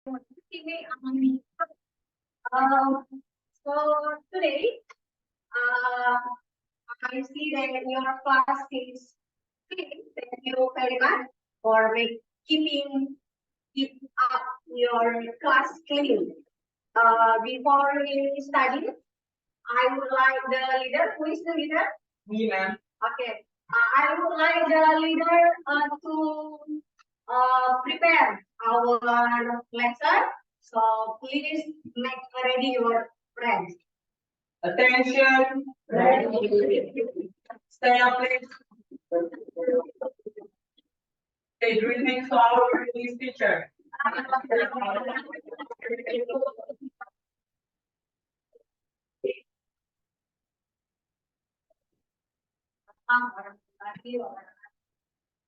So today, I see that your class is clean. Thank you very much for keeping it up your class clean. Before we study, I would like the leader. Who is the leader? Me, ma'am. Okay. I would like the leader to prepare our lesson. So please make ready your friends. Attention. Stand up, please. Say greetings to our English teacher.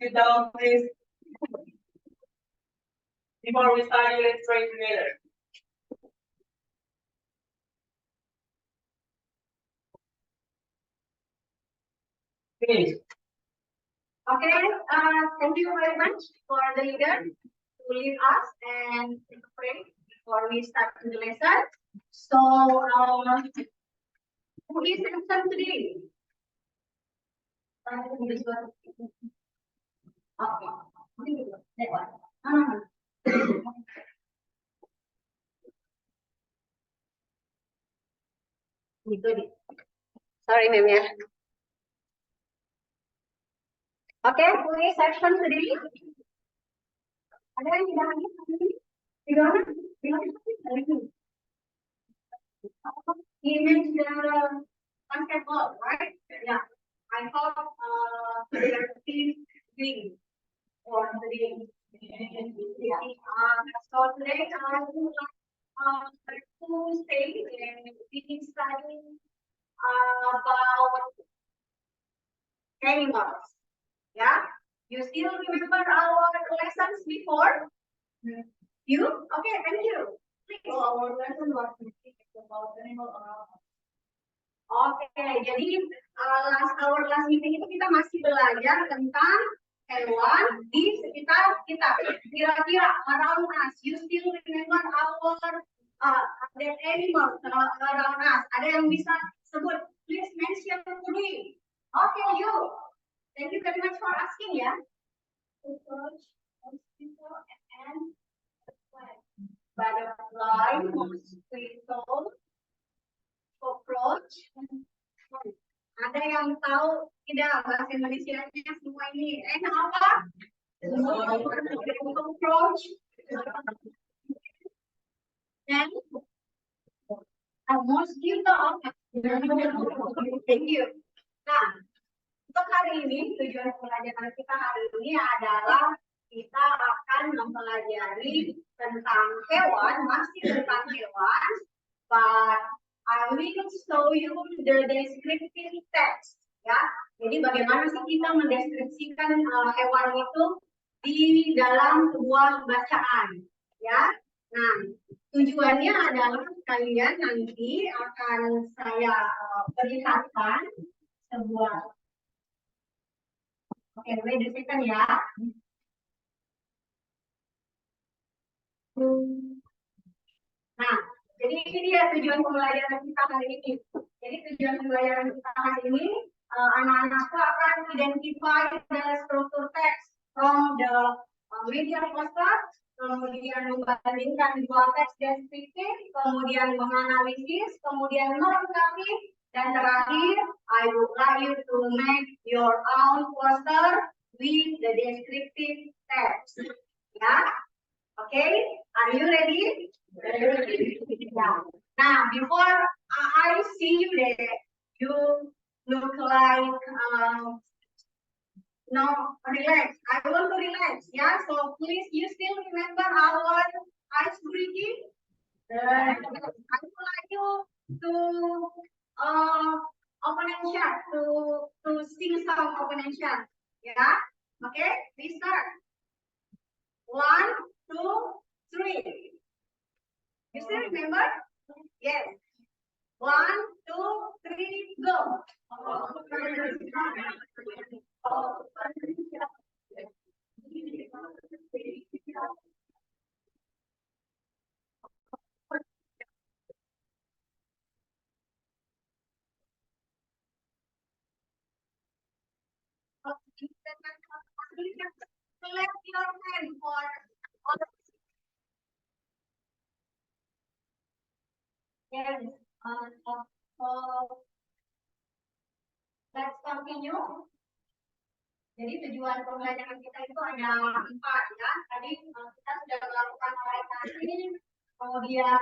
Sit down, please. Before we start, let's pray together. Finish. Okay, thank you very much for the leader to lead us and pray before we start the lesson. So, who is absent today? This one. Okay. That one. Sorry, ma'am. Yeah. Okay, who is absent today? Ada yang tidak hadir hari ini? Tidak. He means the basketball, right? Yeah. I hope they are still doing for today. So today I would like to stay and we studying about animals. Yeah. You still remember our lessons before? You? Okay, thank you. Please. So our lesson was about animal. Oke, jadi our last meeting itu kita masih belajar tentang hewan di sekitar kita. Kira-kira around us, you still remember our that animal around us? Ada yang bisa sebut? Please mention to me. Okay, you. Thank you very much for asking ya. Cockroach, mosquito, and butterfly, mosquito, cockroach. Ada yang tahu tidak bahasa Indonesia-nya semua ini? Apa? Cockroach. And mosquito. Thank you. Nah, untuk hari ini tujuan pelajaran kita hari ini adalah kita akan mempelajari tentang hewan, masih tentang hewan, but I will show you the descriptive text, ya. Jadi bagaimana sih kita mendeskripsikan hewan itu di dalam sebuah bacaan, ya. Nah, tujuannya adalah kalian nanti akan saya perlihatkan sebuah. Oke, wait a second ya. Nah, jadi ini dia tujuan pembelajaran kita hari ini. Jadi tujuan pembelajaran kita hari ini, anak-anakku akan identify the struktur teks from the media poster, kemudian membandingkan dua teks deskriptif, kemudian menganalisis, kemudian melengkapi, dan terakhir, I would like you to make your own poster with the descriptive text. Ya, oke? Are you ready? Yeah. Now, before I see you there, you look like no, relax. I want to relax. Yeah, so please, you still remember our ice breathing? I would like you to opening shot to sing some opening shot. Yeah, okay. We start. 1, 2, 3. You still remember? Yes. 1, 2, 3, go. please select your hand for all. Yes. Let's continue. Jadi tujuan pembelajaran kita itu ada 4 ya. Tadi kita sudah melakukan orientasi, kemudian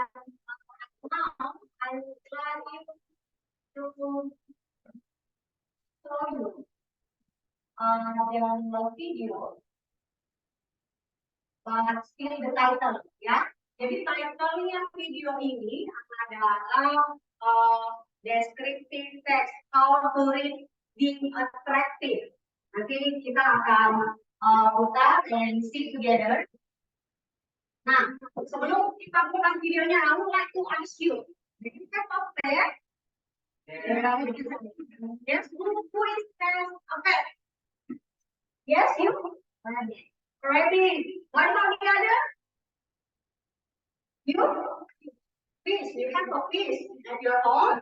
now I would like to show you the video, but still the title ya. Jadi title-nya video ini adalah descriptive text, how to read being attractive. Nanti kita akan putar and see together. Nah, sebelum kita putar videonya, I would like to ask you, do you have a pen? Yes, who is has a pen? Yes, you? Ready? What about the other? You? Fish, you have a fish at your home?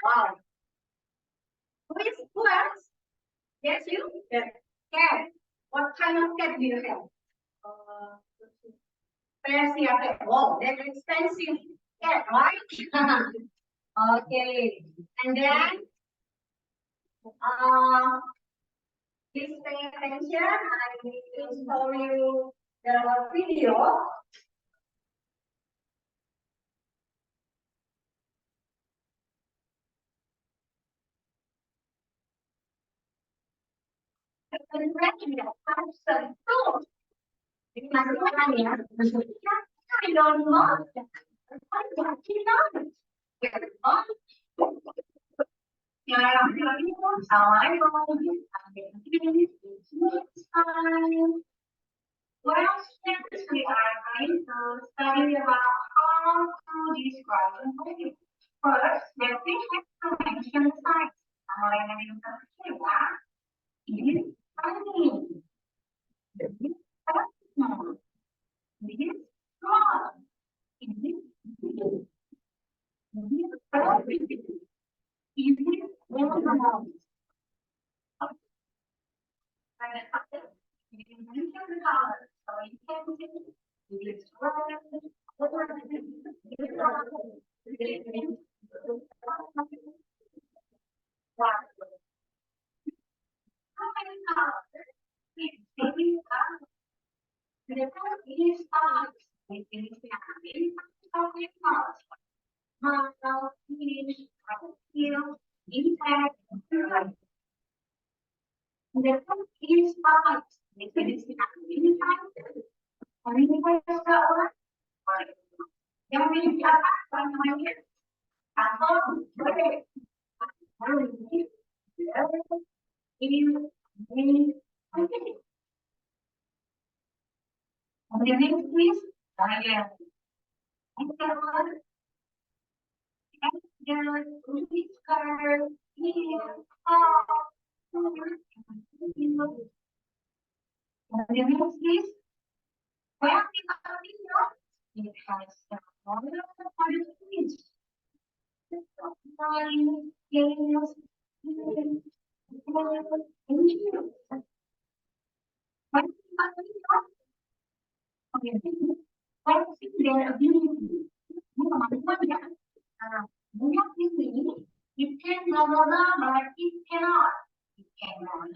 Wow. Who else? Yes, you? Yes. Cat. What kind of cat do you have? Persia cat. Wow, that's expensive cat, right? Okay. And then, please pay attention. I will show you the video. Jadi masih makan ya, bentuknya I don't know. Well, next we are going to study about how to describe language. First, the fish explanation size. Mulai dari yang pertama, ini tiny, ini small, ini small, ini big, ini big, ini small. You can mention the colors, so you can see it's red, black. How many colors? It's baby colors. The color is colors. It is the colors. Marble, fish, steel, insect, and the color is colors. It is the colors. Yang ini apa namanya? Atau ini please. Saya. Please. Well, it has one of the qualities. It can blah blah blah, but it cannot. It cannot.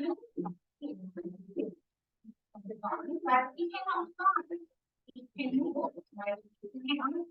But it cannot start. It can move. Like it cannot.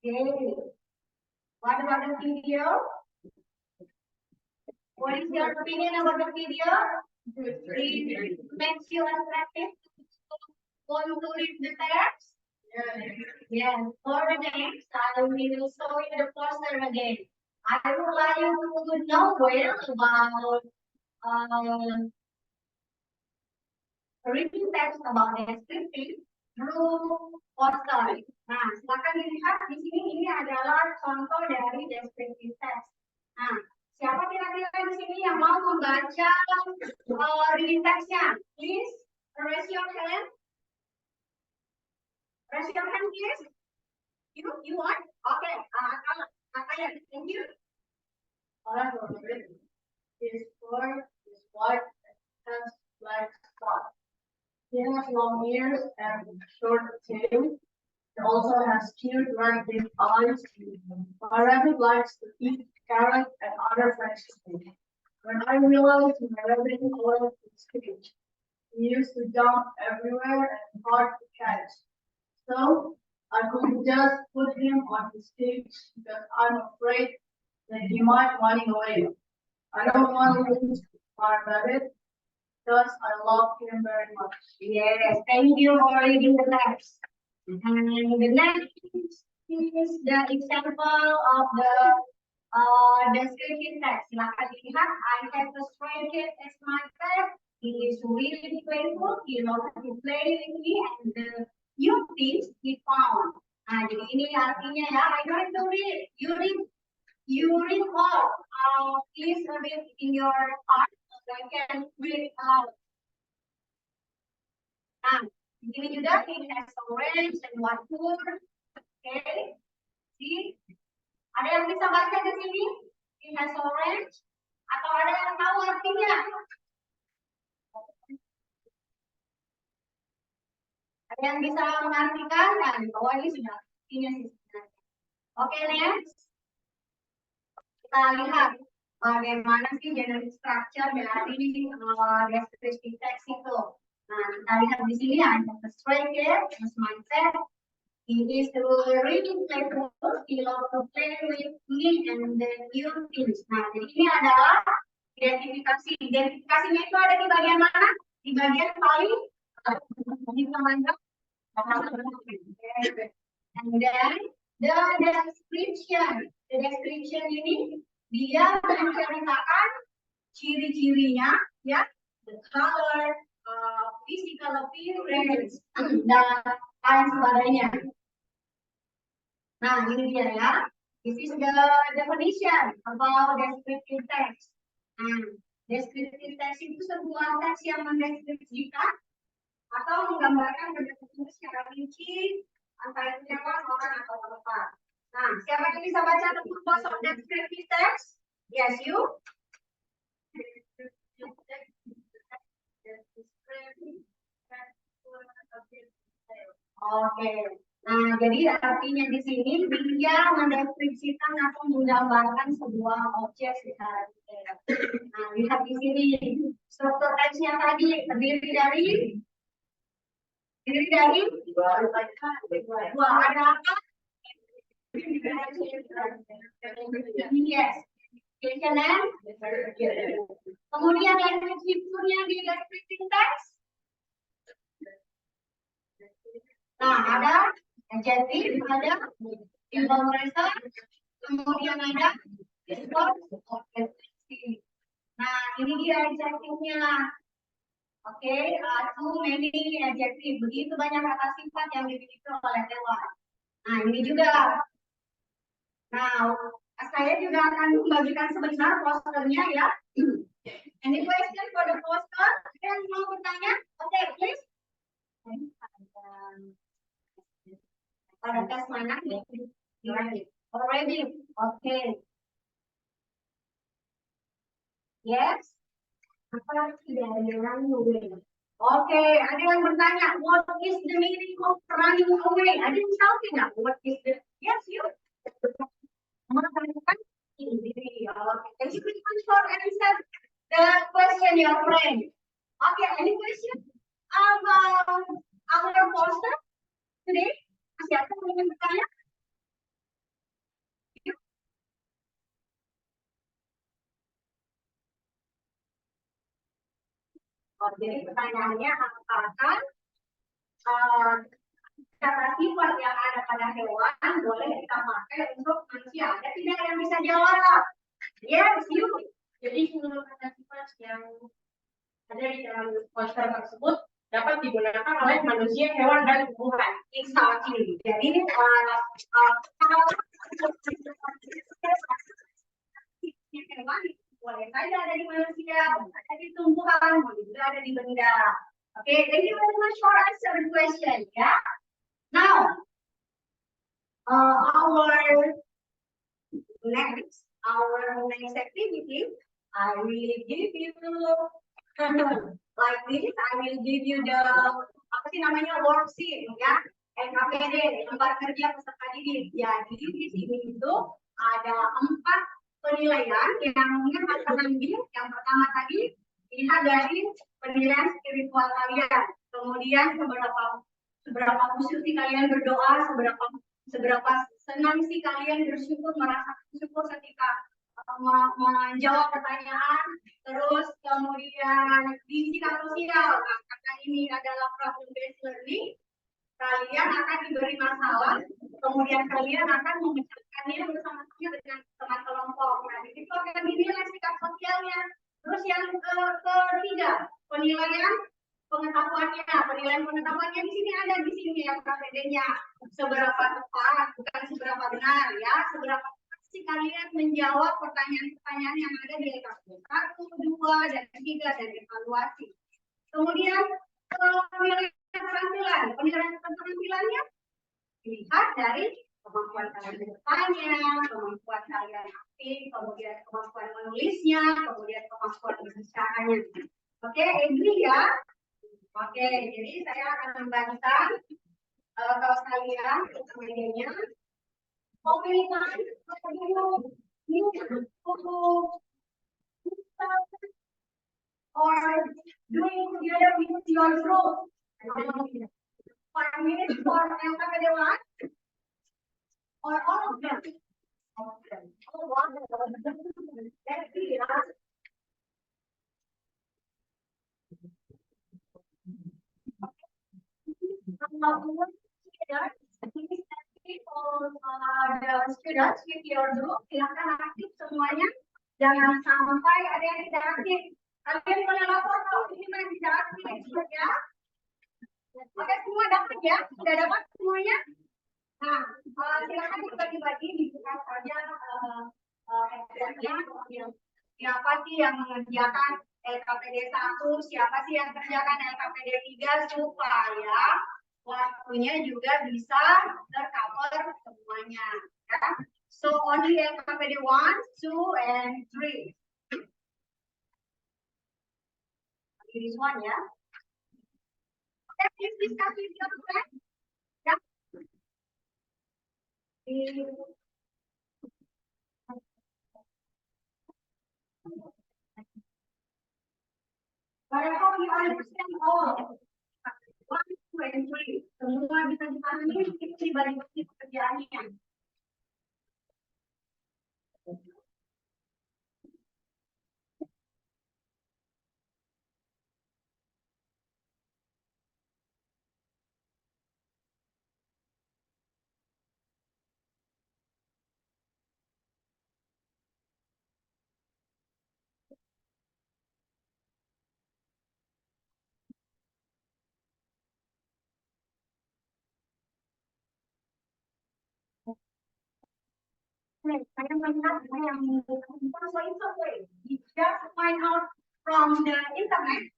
Okay. What about the video? What is your opinion about the video? It makes you attractive want to read the text? Yes. For the next, I will show you the poster again. I would like you to know well about reading text about descriptive through poster. Nah, silakan dilihat di sini, ini adalah contoh dari descriptive text. Nah, siapa kira-kira di sini yang mau membaca reading textnya? Please raise your hand. Raise your hand, please. You want? Okay. Thank you. Alright, this bird is white and has black spots. It has long ears and short tail. It also has cute red big eyes. My rabbit likes to eat carrots and other fresh food. When I realized my rabbit was his cage, he used to jump everywhere and hard to catch. So I could just put him on his cage because I'm afraid that he might run away. I don't want to lose my rabbit because I love him very much. Yes, thank you for reading the text. And the next is the example of the descriptive text. Silakan dilihat. I have a stray cat as my pet. He is really playful. He loves to play with me and the new things he found. Nah, jadi ini artinya ya. I going to read. You read all. Please read in your heart so I can read aloud. Nah, di sini juga he has orange and white fur. Okay. See? Ada yang bisa baca di sini? He has orange. Atau ada yang tahu artinya? Ada yang bisa mengartikan? Nah, di bawah ini sudah artinya sih sebenarnya. Oke, next. Kita lihat bagaimana sih generic structure dari descriptive text itu. Nah, kita lihat di sini ada stray cat, as my pet. He is really playful. He loves to play with me and the new things. Nah, jadi ini adalah identifikasi. Identifikasinya itu ada di bagian mana? Di bagian paling di mana? And then the description. The description ini dia menceritakan ciri-cirinya, ya, the color, physical appearance, dan lain sebagainya. Nah, ini dia ya. This is the definition about descriptive text. Descriptive text itu sebuah teks yang mendeskripsikan atau menggambarkan benda-benda secara rinci, antara hewan, orang atau tempat. Nah, siapa yang bisa baca the purpose of descriptive text? Yes, you. Oke. Nah, jadi artinya di sini dia mendeskripsikan atau menggambarkan sebuah objek secara detail. Nah, lihat di sini struktur teksnya tadi terdiri dari dua, ada apa? Yes. Kemudian language fiturnya di descriptive text. Nah, ada adjective, ada information, kemudian ada objective. Nah, ini dia adjective-nya. Oke, too many adjective. Begitu banyak kata sifat yang dimiliki oleh hewan. Nah, ini juga. Nah, saya juga akan membagikan sebentar posternya ya. Any question for the poster? Ada yang mau bertanya? Oke, please. Pada tes mana nih? Already. Okay. Yes. Apa tidak running away? Okay, ada yang bertanya, what is the meaning of running away? Ada yang tahu tidak? What is the? Yes, you. Mengatakan ini. Okay, you can answer the question, your friend. Okay, any question about our poster today? Masih ada yang ingin bertanya? Oh, jadi pertanyaannya apakah kata sifat yang ada pada hewan boleh kita pakai untuk manusia? Ada tidak yang bisa jawab? Yes, you. Jadi seluruh kata sifat yang ada di dalam poster tersebut dapat digunakan oleh manusia, hewan, dan tumbuhan. Exactly. Jadi hewan boleh saja ada di manusia, ada di tumbuhan, boleh juga ada di benda. Okay, thank you very much for answering the question. Yeah. Now, our next activity, I will give you like this. I will give you the apa sih namanya worksheet, ya, LKPD, lembar kerja peserta didik. Jadi di sini itu ada 4 penilaian yang mungkin akan ambil. Yang pertama tadi dilihat dari penilaian spiritual kalian, kemudian seberapa khusyuk sih kalian berdoa, seberapa senang sih kalian bersyukur, merasa bersyukur ketika menjawab pertanyaan, terus kemudian di sikap sosial. Nah, karena ini adalah problem based learning, kalian akan diberi masalah, kemudian kalian akan memecahkannya bersama-sama dengan teman kelompok. Nah, di situ akan dinilai sikap sosialnya. Terus yang ketiga, penilaian pengetahuannya di sini ada di sini ya KPD-nya. Seberapa tepat, bukan seberapa benar ya, seberapa tepat sih kalian menjawab pertanyaan-pertanyaan yang ada di LKPD 1, 2, dan 3 dan evaluasi. Kemudian penilaian keterampilannya dilihat dari kemampuan kalian bertanya, kemampuan kalian aktif, kemudian kemampuan menulisnya, kemudian kemampuan berbicaranya. Oke, agree ya? Oke, jadi saya akan membagikan kalau kalian medianya. How many times you or doing together with your group? 5 minutes for LKPD 1 or all of them? Oh, wow. Let's see. The students with your group silakan aktif semuanya, jangan sampai ada yang tidak aktif. Kalian boleh lapor kalau ini yang tidak aktif ya. Oke, semua dapat ya? Sudah dapat semuanya? Nah, silakan dibagi-bagi, dibuka saja siapa sih yang mengerjakan LKPD 1, siapa sih yang kerjakan LKPD 3 supaya waktunya juga bisa tercover semuanya ya. So only LKPD 1, 2, and 3. This one ya. Okay, please discuss with your friend. Ya. But I hope you understand all. 1, 2, and 3. Semua bisa dipahami, itu dibagi-bagi pekerjaannya. Saya melihat yang just find out from the internet.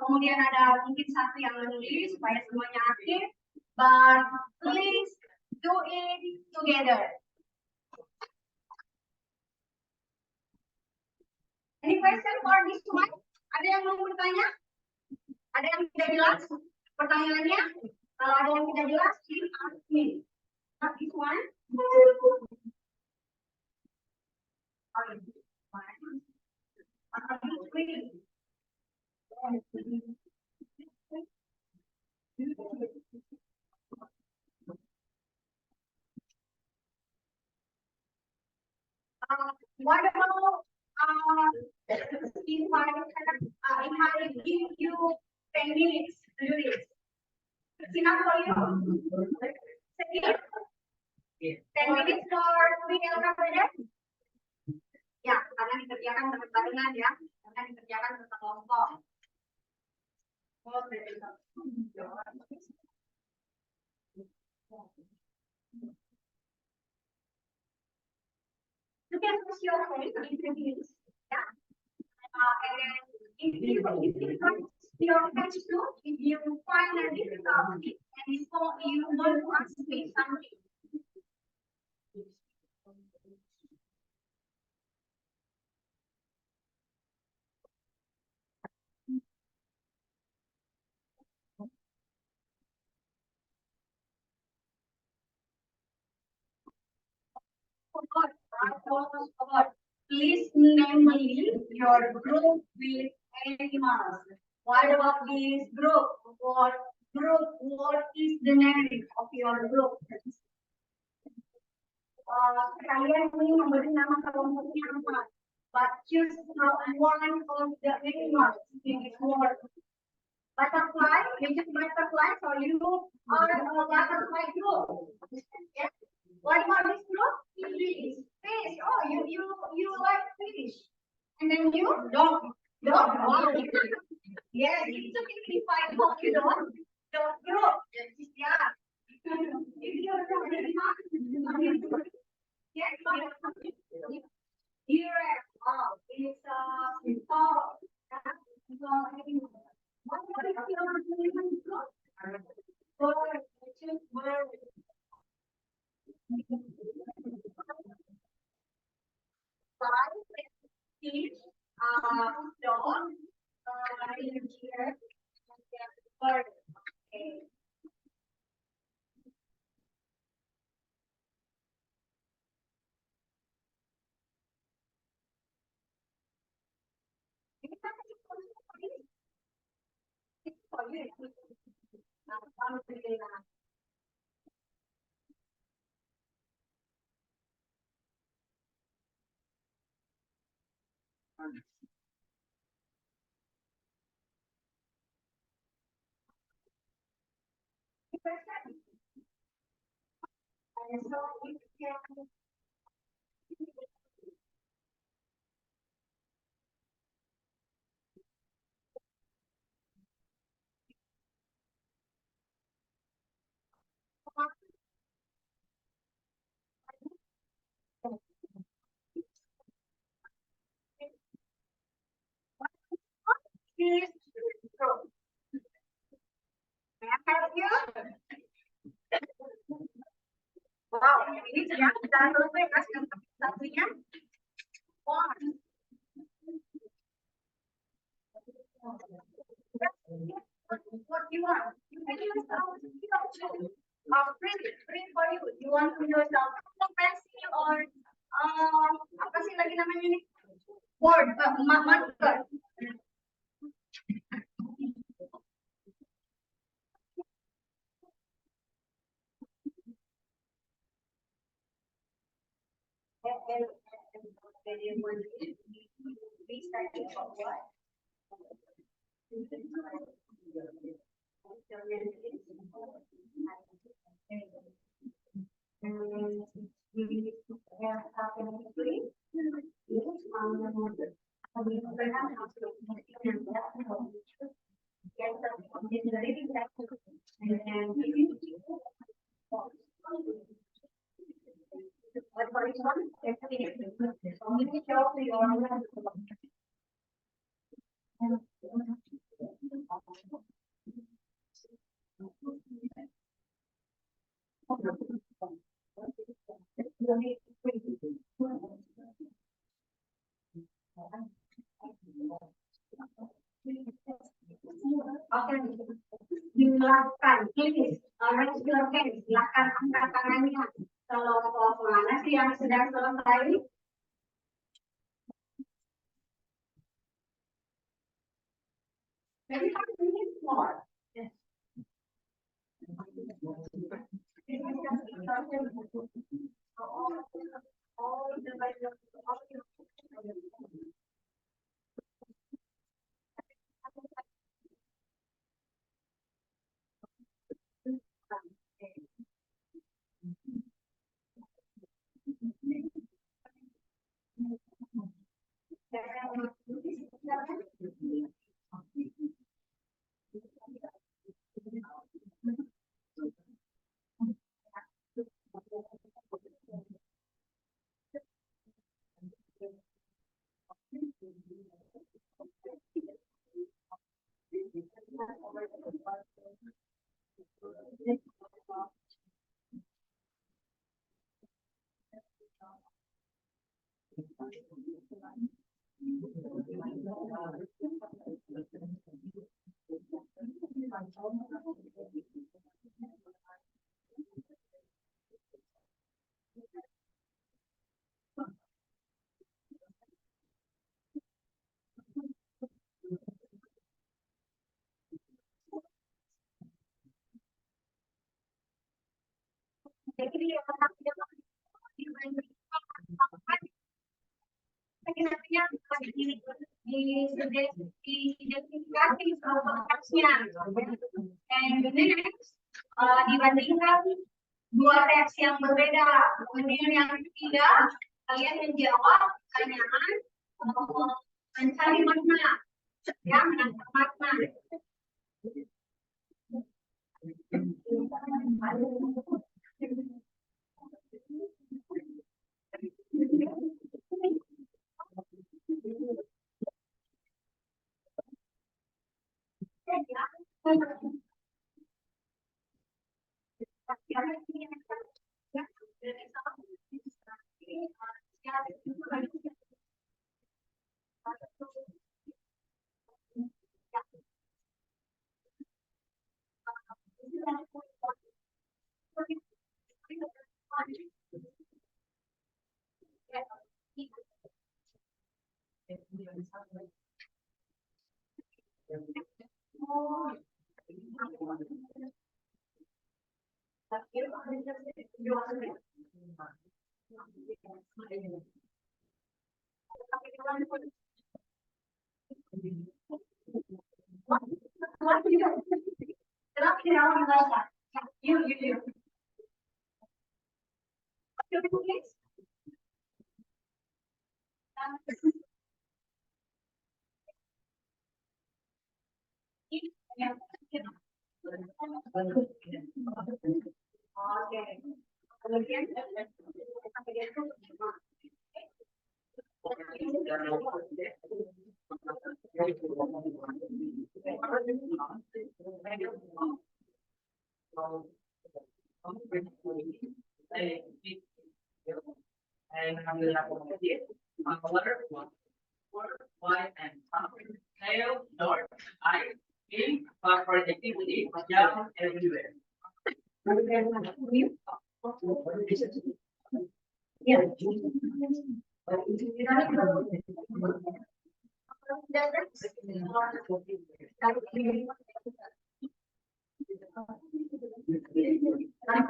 Kemudian ada mungkin satu yang menulis supaya semuanya aktif. But please do it together. Any question for this one? Ada yang mau bertanya? Ada yang tidak jelas pertanyaannya? Kalau ada yang tidak jelas, please ask me. Not this one. What about if I give you 10 minutes to do this? It's enough for you? 10 minutes for doing alphabet? Ya, karena dikerjakan berbarengan ya, karena dikerjakan berkelompok. You can push your hand into this, yeah. And then if you your hands too, if you find a difficulty and you want to ask me something. Please name your group with animals. What about this group? What is the name of your group? Kalian ini memberi nama kelompoknya apa? But choose one of the animals in this word. Butterfly, which is butterfly, so you are a butterfly group. Yeah. What about this group? Fish. Fish. Oh, you like fish. And then you dog. Dog. Wow. Yes, it's okay if I call you dog. Dog group. Yeah. If you're yes. Here, it's tall. What is your group? Bird. Bird. Five, fish, dog, here, bird. Okay. And so we can Here's group. May I help you? Wow, ini ya, jangan lupa ya, kasih satunya. One. What do you want? You can use our print for you. You want to use pencil or apa sih lagi namanya ini? Board, marker. melakukan please raise your hand, silakan angkat tangannya. Kelompok mana sih yang sedang selesai? Maybe 5 minutes more. Yes. Diidentifikasi teksnya. And the next, dibandingkan dua teks yang berbeda. Kemudian yang ketiga, kalian menjawab pertanyaan, mencari makna, ya, menangkap makna.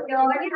Jawabannya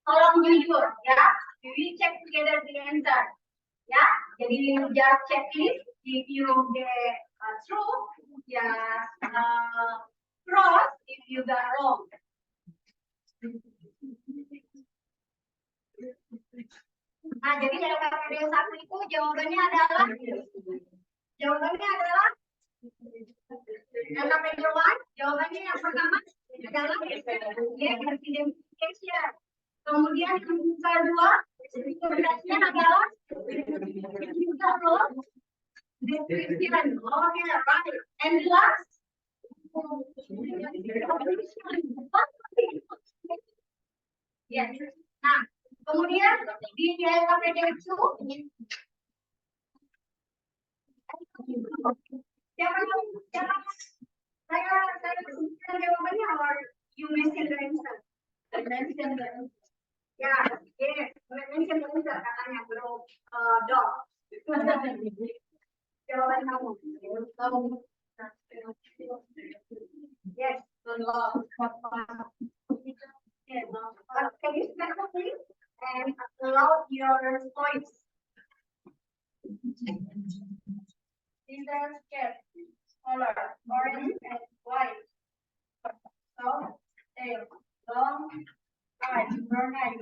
tolong jujur ya, we check together the answer ya. Jadi just checklist, if you get true, just cross if you got wrong. Nah, jadi dari KPD 1 itu jawabannya adalah KPD 1 jawabannya yang pertama adalah identification. Kemudian yang kedua rekomendasinya adalah description. Okay, right. And last yes. Nah, kemudian di KPD 2 siapa saya sebutkan jawabannya or you mention the answer. Mention the ya, yes, mention the answer katanya bro, dog. Jawaban kamu. Yes, dog. Yes, can you stand up please and allow your voice. These are scarce, color, orange and white. So, tail, long, eyes, brown eyes.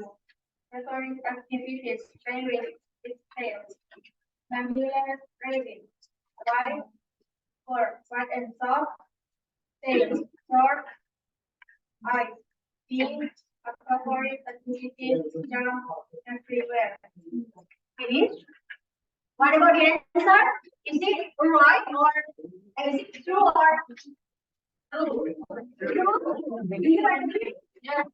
Recurring activities, penguin, its tail. Mammalus, raven, white, fur, white and soft. Tail, short, eyes, being, favorite activities, jump, everywhere. Finish. What about the answer? Is it right or is it true or true? Do you agree? Yes.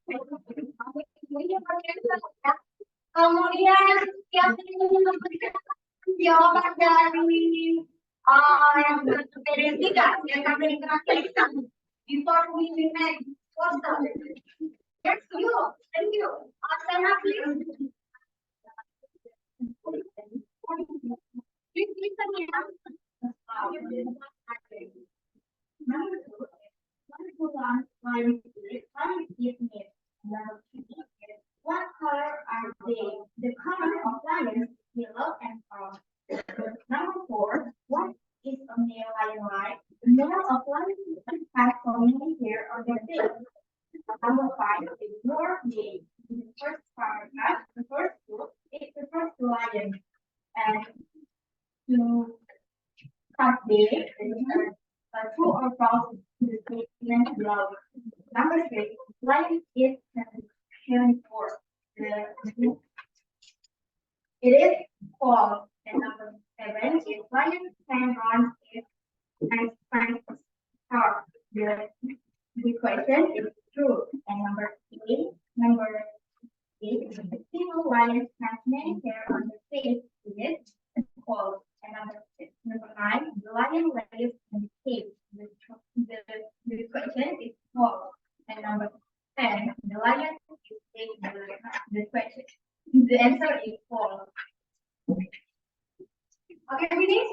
Kemudian yang memberikan jawaban dari yang KPD 3 dan KPD terakhir before we make poster. Yes, you. Thank you. Stand up, please. Please listen here. What color are they? The color of lions, yellow and brown. Number 4, what is a male lion like? The male of lions has so many hair on their face. Number 5 is more gay. The first paragraph, the first group, it refers to lions. And to convey true or false to the statement below. Number 3, lion is condition for it is false. And number 7 is lion can run and find star. The question is true. And number 8 is the single lion has many hair on the face. It is false. And number 9, the lion lives in the cave. The question is false. And number 10, the lion is taking the question. The answer is false. Oke, finish.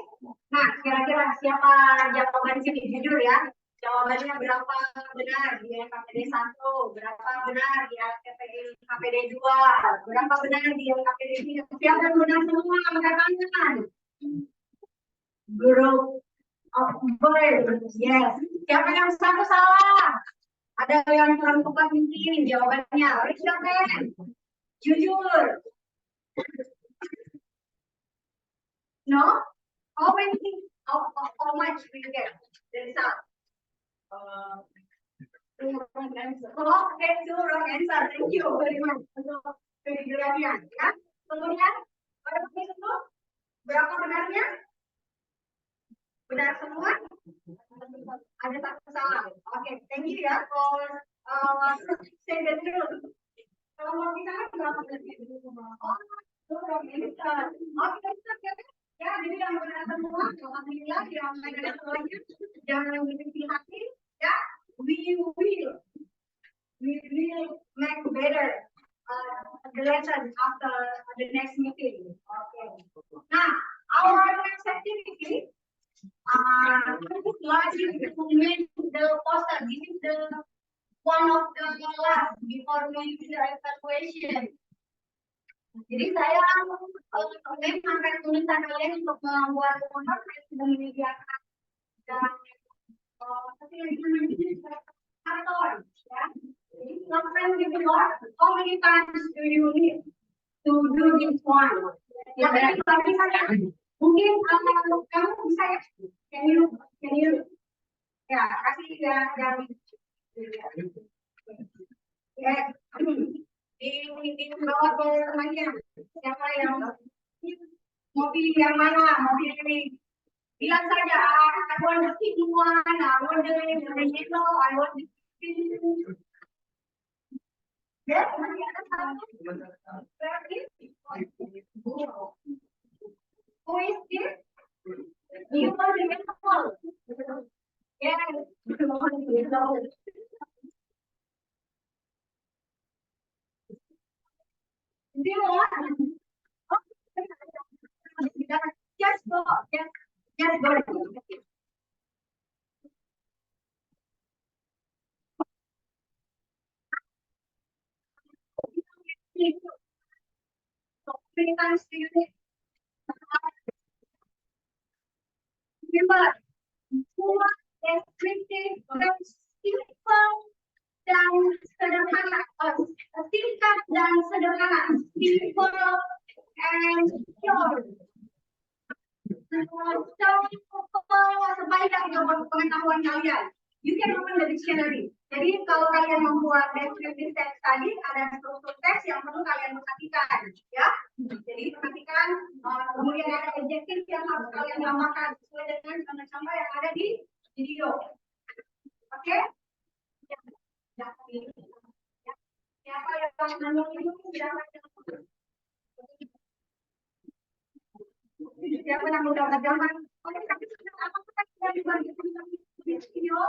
Nah, kira-kira siapa jawaban sini? Jujur ya. Jawabannya berapa benar di KPD 1, berapa benar di KPD 2, berapa benar di KPD 3. Siapa yang benar semua? Angkat tangan. Group of birds. Yes. Siapa yang satu salah? Ada yang kurang tepat mungkin jawabannya. Raise your hand. Jujur. No? How many? How much we get? The result. Wrong answer. Okay, wrong answer. Thank you very much untuk penjelasannya. Ya. Kemudian pada menit itu berapa benarnya? Benar semua? Ada satu salah. Oke, thank you ya for saying the truth. Kalau mau kita kan berapa benarnya? Oh, wrong answer. Oke, ya, jadi yang benar semua, alhamdulillah yang benar semuanya jangan berhati hati, ya. We will make better the lesson after the next meeting. Okay. Now, our next activity, to make the poster. This is the one of the last before we do the evaluation. Jadi saya akan tulisan kalian untuk membuat poster dan menyediakan dan Karton, ya. Jadi lakukan gitu loh. How many times do you need to do this one? Ya, berarti kalau misalnya mungkin kamu bisa ya, can you ya kasih ya di bawah ke temannya siapa yang mau pilih yang mana, mau pilih ini, bilang saja I want the pink one, I want the yellow, I want the ya, masih ada satu berarti who is this? You want the yellow? Yes, you want the yellow. Do you want? Just go, just go. So many times do you need? Remember, semua deskriptif dan simple dan sederhana, singkat dan sederhana, simple and pure. Sebaik pengetahuan kalian, you can open the dictionary. Jadi kalau kalian membuat descriptive text tadi, ada struktur teks yang perlu kalian perhatikan, ya. Jadi perhatikan, kemudian ada adjektif yang harus kalian tambahkan sesuai dengan contoh-contoh yang ada di video. Oke? Siapa yang menunggu siapa yang udah gambar? Oke, tapi apa yang dibagi video?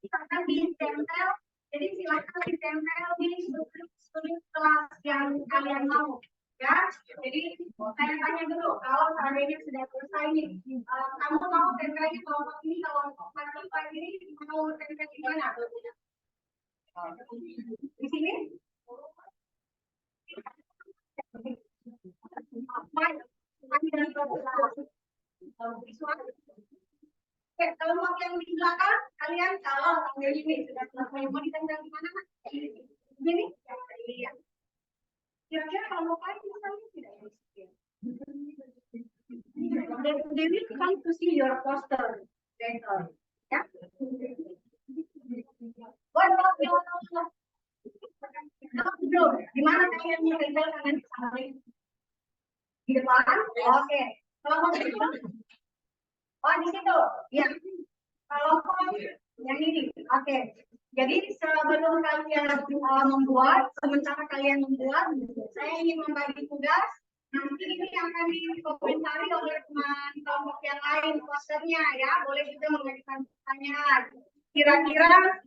Silakan ditempel, jadi silakan ditempel di sudut kelas yang kalian mau, ya. Jadi saya tanya dulu, kalau seandainya sudah selesai nih, kamu mau tempelnya kelompok ini, kelompok ini mau tempel di mana? Di sini? Oke, kelompok yang di belakang, kalian kalau tanggal ini sudah selesai, mau ditempel di mana? Ini? Iya. Kira-kira kelompok lain misalnya tidak bisa. They will come to see your poster later. Ya? What about your gimana kalian menempel tangan ke samping? Di depan? Oke. Kelompok di depan? Oh, di situ. Ya. Kelompok yang ini. Oke. Jadi sebelum kalian membuat, sementara kalian membuat, saya ingin membagi tugas. Nanti ini akan dikomentari oleh teman kelompok yang lain posternya, ya. Boleh juga mengajukan pertanyaan. Kira-kira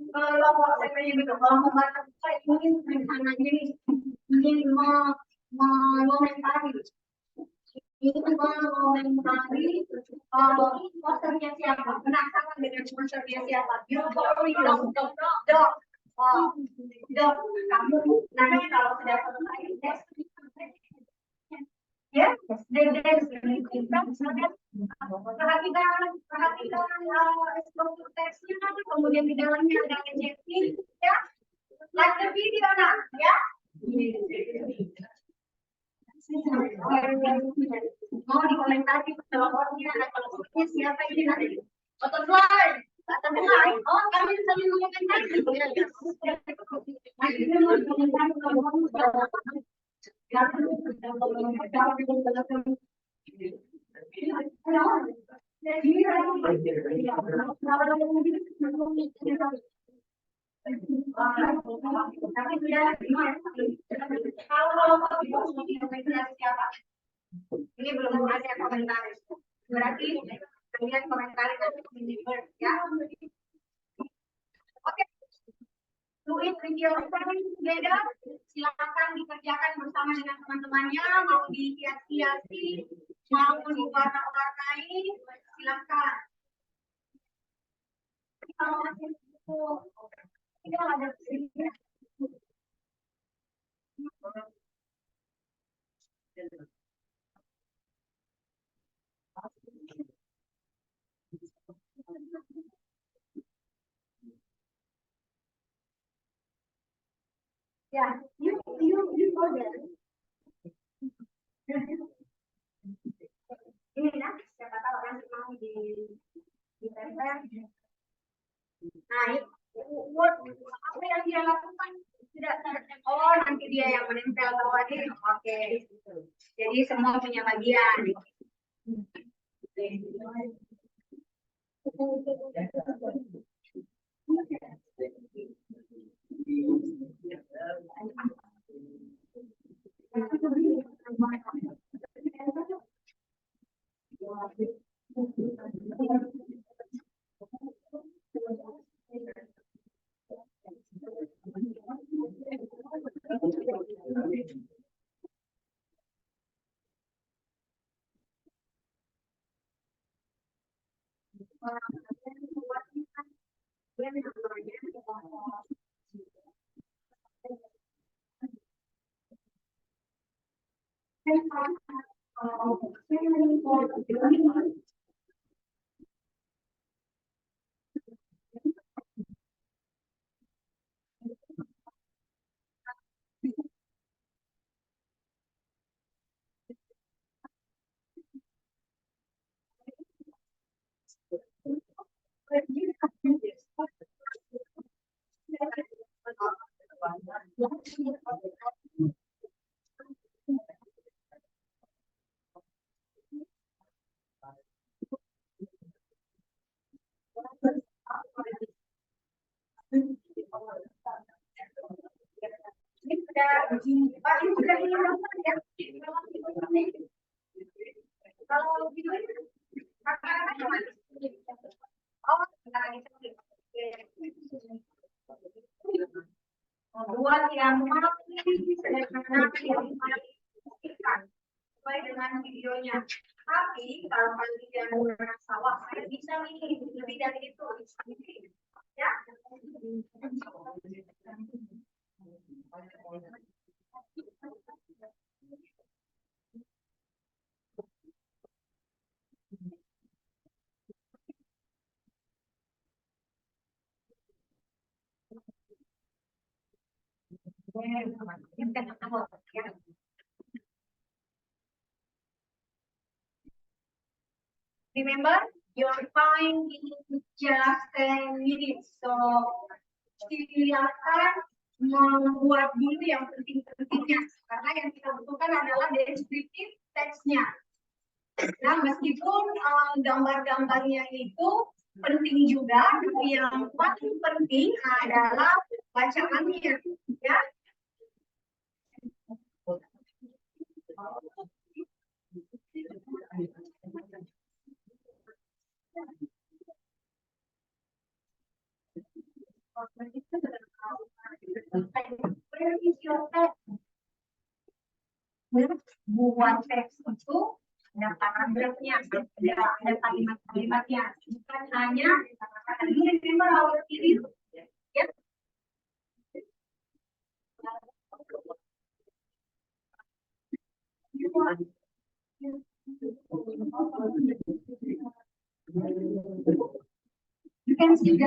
kelompok saya gitu, kalau membaca ingin rencananya ingin mengomentari. Itu mengomentari posternya siapa, penasaran dengan posternya siapa. Dok, kamu nanti kalau sudah selesai ya, perhatikan struktur teksnya, kemudian di dalamnya ada adjektif, ya. Like the video nak, ya. Mau dikomentari kelompoknya, kelompoknya siapa ini nanti? Butterfly, butterfly. Oh, kami saling mengomentari. Tapi sudah kalau siapa? Ini belum ada komentar. Berarti kalian komentar itu ya. Oke. Do it with your friends together. Silakan dikerjakan bersama dengan teman-temannya. Mau dihias-hiasi, mau diwarna-warnai, silakan. Kalau masih ini ada ya, you go there. Ini ya, siapa tahu nanti mau ditempel. Nah, apa yang dia lakukan tidak oh nanti dia yang menempel bawah ini. Oke. Jadi semua punya bagian. Buat yang mau sesuai dengan videonya. Tapi kalau kalian menggunakan sawah, saya bisa nih lebih dari itu. Ya. Remember, your time is just 10 minutes. So, silakan membuat dulu yang penting-pentingnya. Karena yang kita butuhkan adalah descriptive text-nya. Nah, meskipun gambar-gambarnya itu penting juga, tapi yang paling penting adalah bacaannya, ya. Where is your text? Buat teks itu ada paragrafnya, ada kalimat-kalimatnya, bukan hanya kata-kata. Ini remember our video, ya. You can see the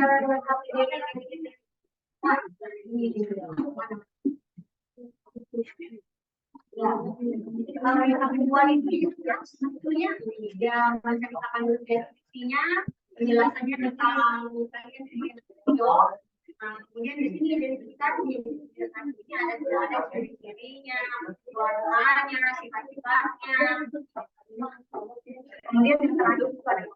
kalau yang kedua itu sebetulnya dia menceritakan deskripsinya, penjelasannya tentang video. Kemudian di sini identifikasi ini ada ciri-cirinya, warnanya, sifat-sifatnya. Kemudian yang terakhir itu ada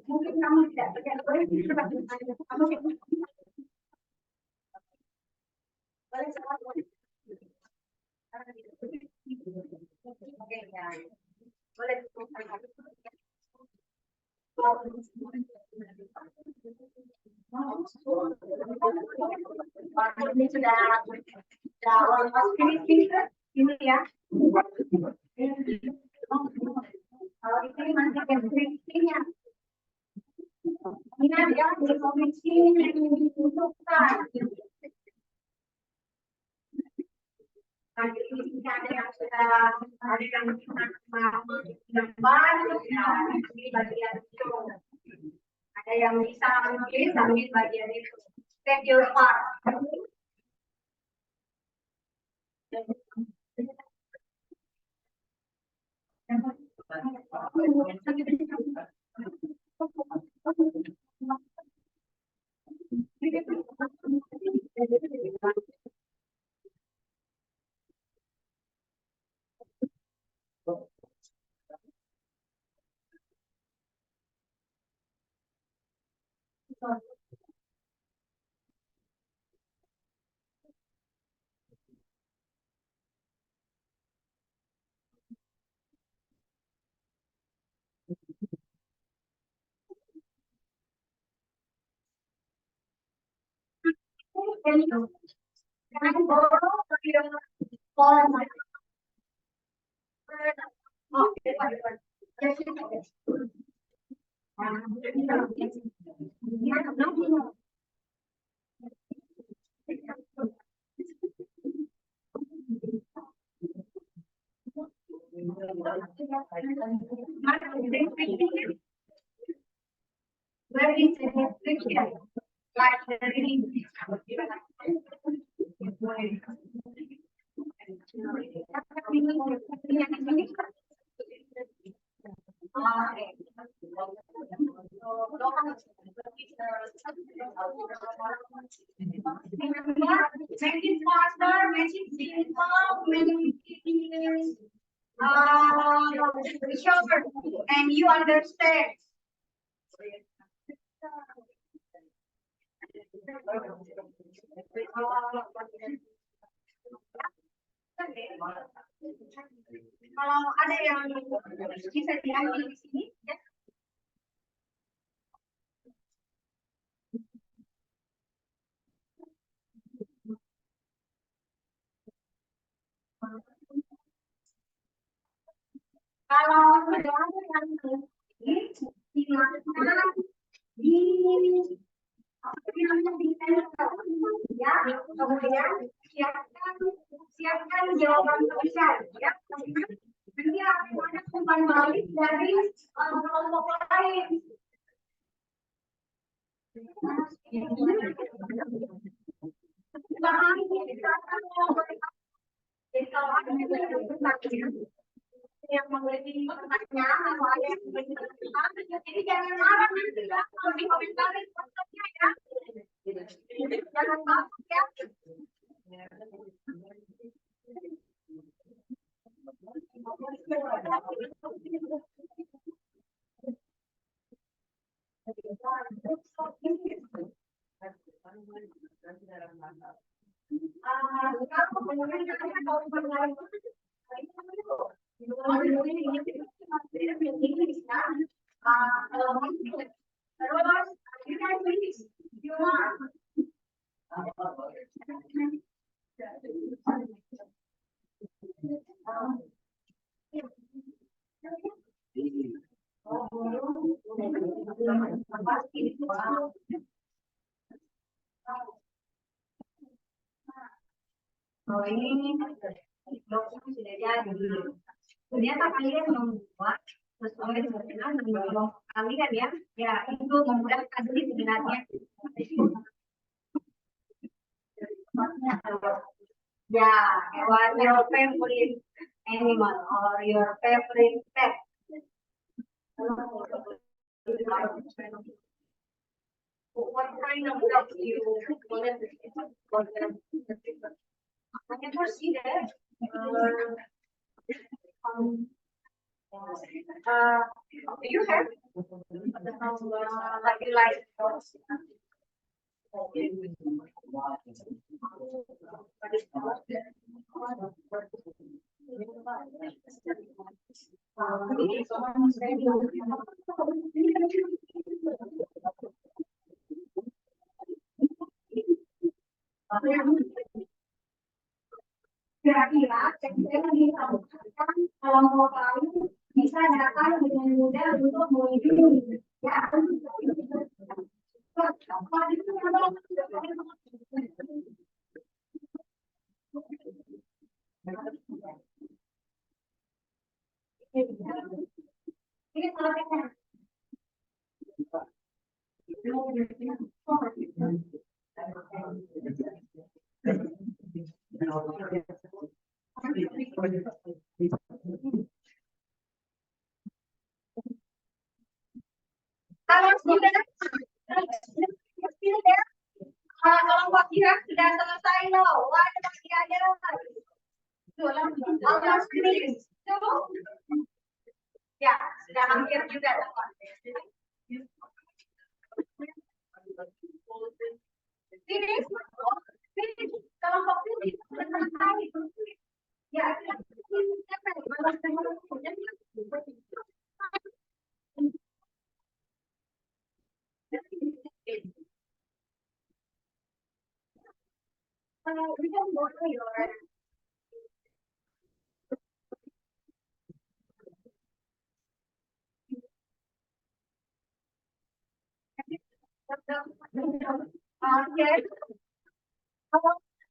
Mungkin kamu tidak boleh kamu oke ya boleh ini sudah almost finish ini ya. Kalau ini masih yang finishingnya. Ini adalah komisi yang dibutuhkan. Nanti ini ada yang sudah ada yang gambar, di bagian itu. Ada yang bisa menulis sambil bagian itu. Take your part. Where is the description? Like the reading. Make it faster, make it simple, make it short, and you understand. Kalau ada yang bisa diambil di sini, ya. Kalau sudah ada yang di mana ya, kemudian siapkan jawaban tulisan ya. Nanti akan ada umpan balik dari kelompok lain. Jadi kalau ada yang memiliki pertanyaan atau ada yang memiliki pertanyaan, jadi jangan marah nanti ya kalau di komentar ya. Jangan takut ya. Oh ini blognya sudah jadi. Ternyata kalian membuat sesuai dengan blog kalian ya. Ya itu memudahkan diri sebenarnya. Ya, what your favorite animal or your favorite pet? What kind of dog you want to I can see that. Do you have like you like? Kira-kira saya dilakukan kelompok lain bisa datang dengan mudah untuk mengunjungi. Ya, ini selebihnya. Kalau sudah kelompok kira sudah selesai loh, ada masih ada lagi. Ya, sudah hampir juga teman. Ini kelompok ini selesai. Ya, we can go to your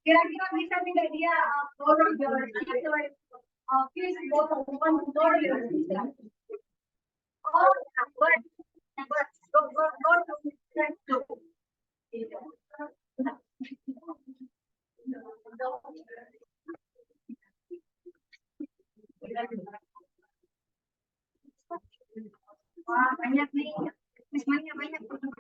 kira-kira bisa tidak dia borrow your please go to borrow your system. Oh, but go to wah, banyak nih. Misalnya banyak. Sudah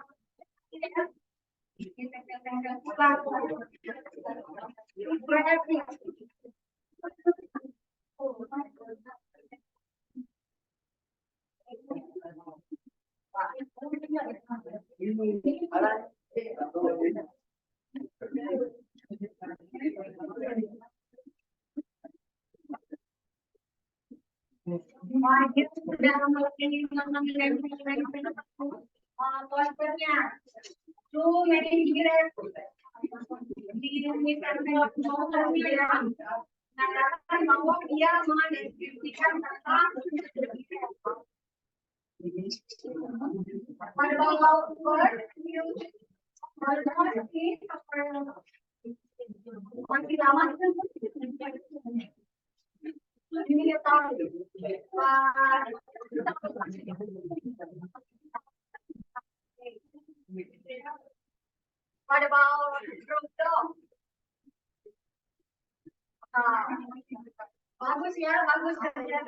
posternya tuh manajer mengatakan bahwa dia mendeskripsikan tentang pada bawah masih lama ini dia tahu pada bawah bagus ya, bagus kerja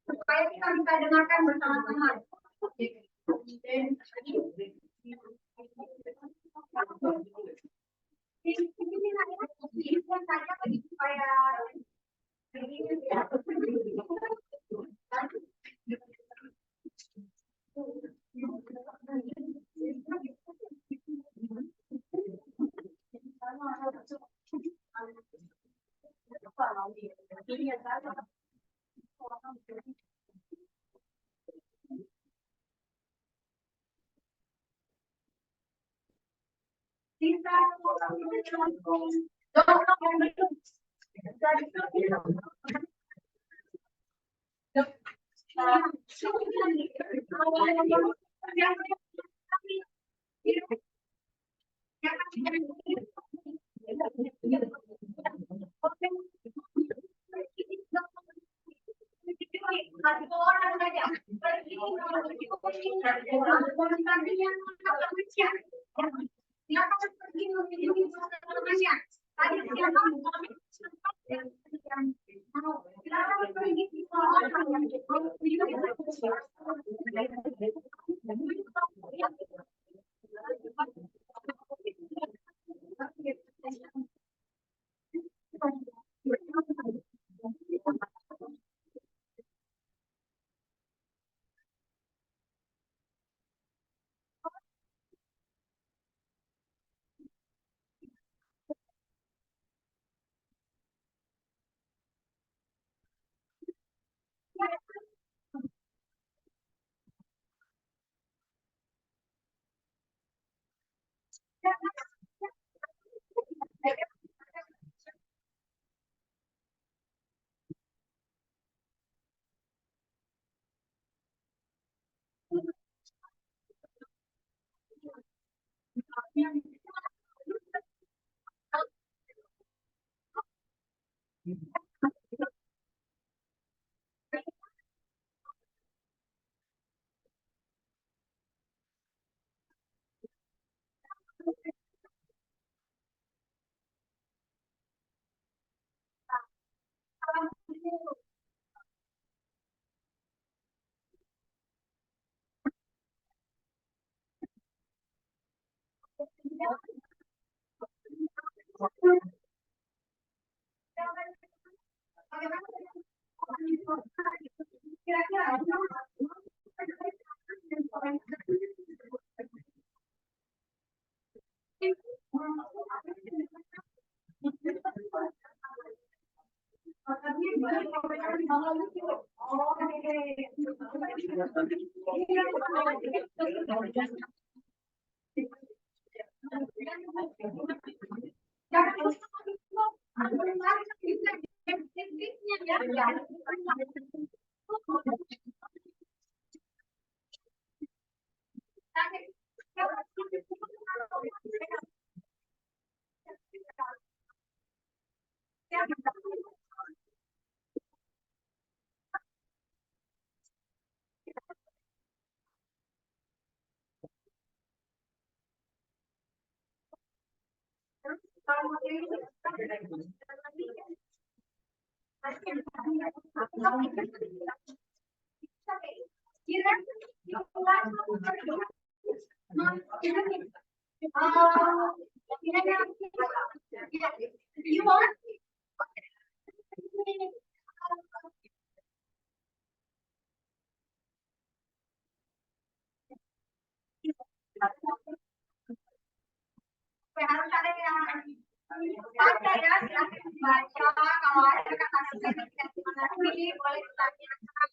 Supaya kita bisa dengarkan bersama-sama. Satu orang saja pergi menuju komunikasinya manusia. Dia akan pergi menuju manusia. Tadi siapa yang silakan pergi ke harus ada yang baca ya, silakan baca. Kalau ada kata-kata yang tidak dimengerti, boleh ditanyakan.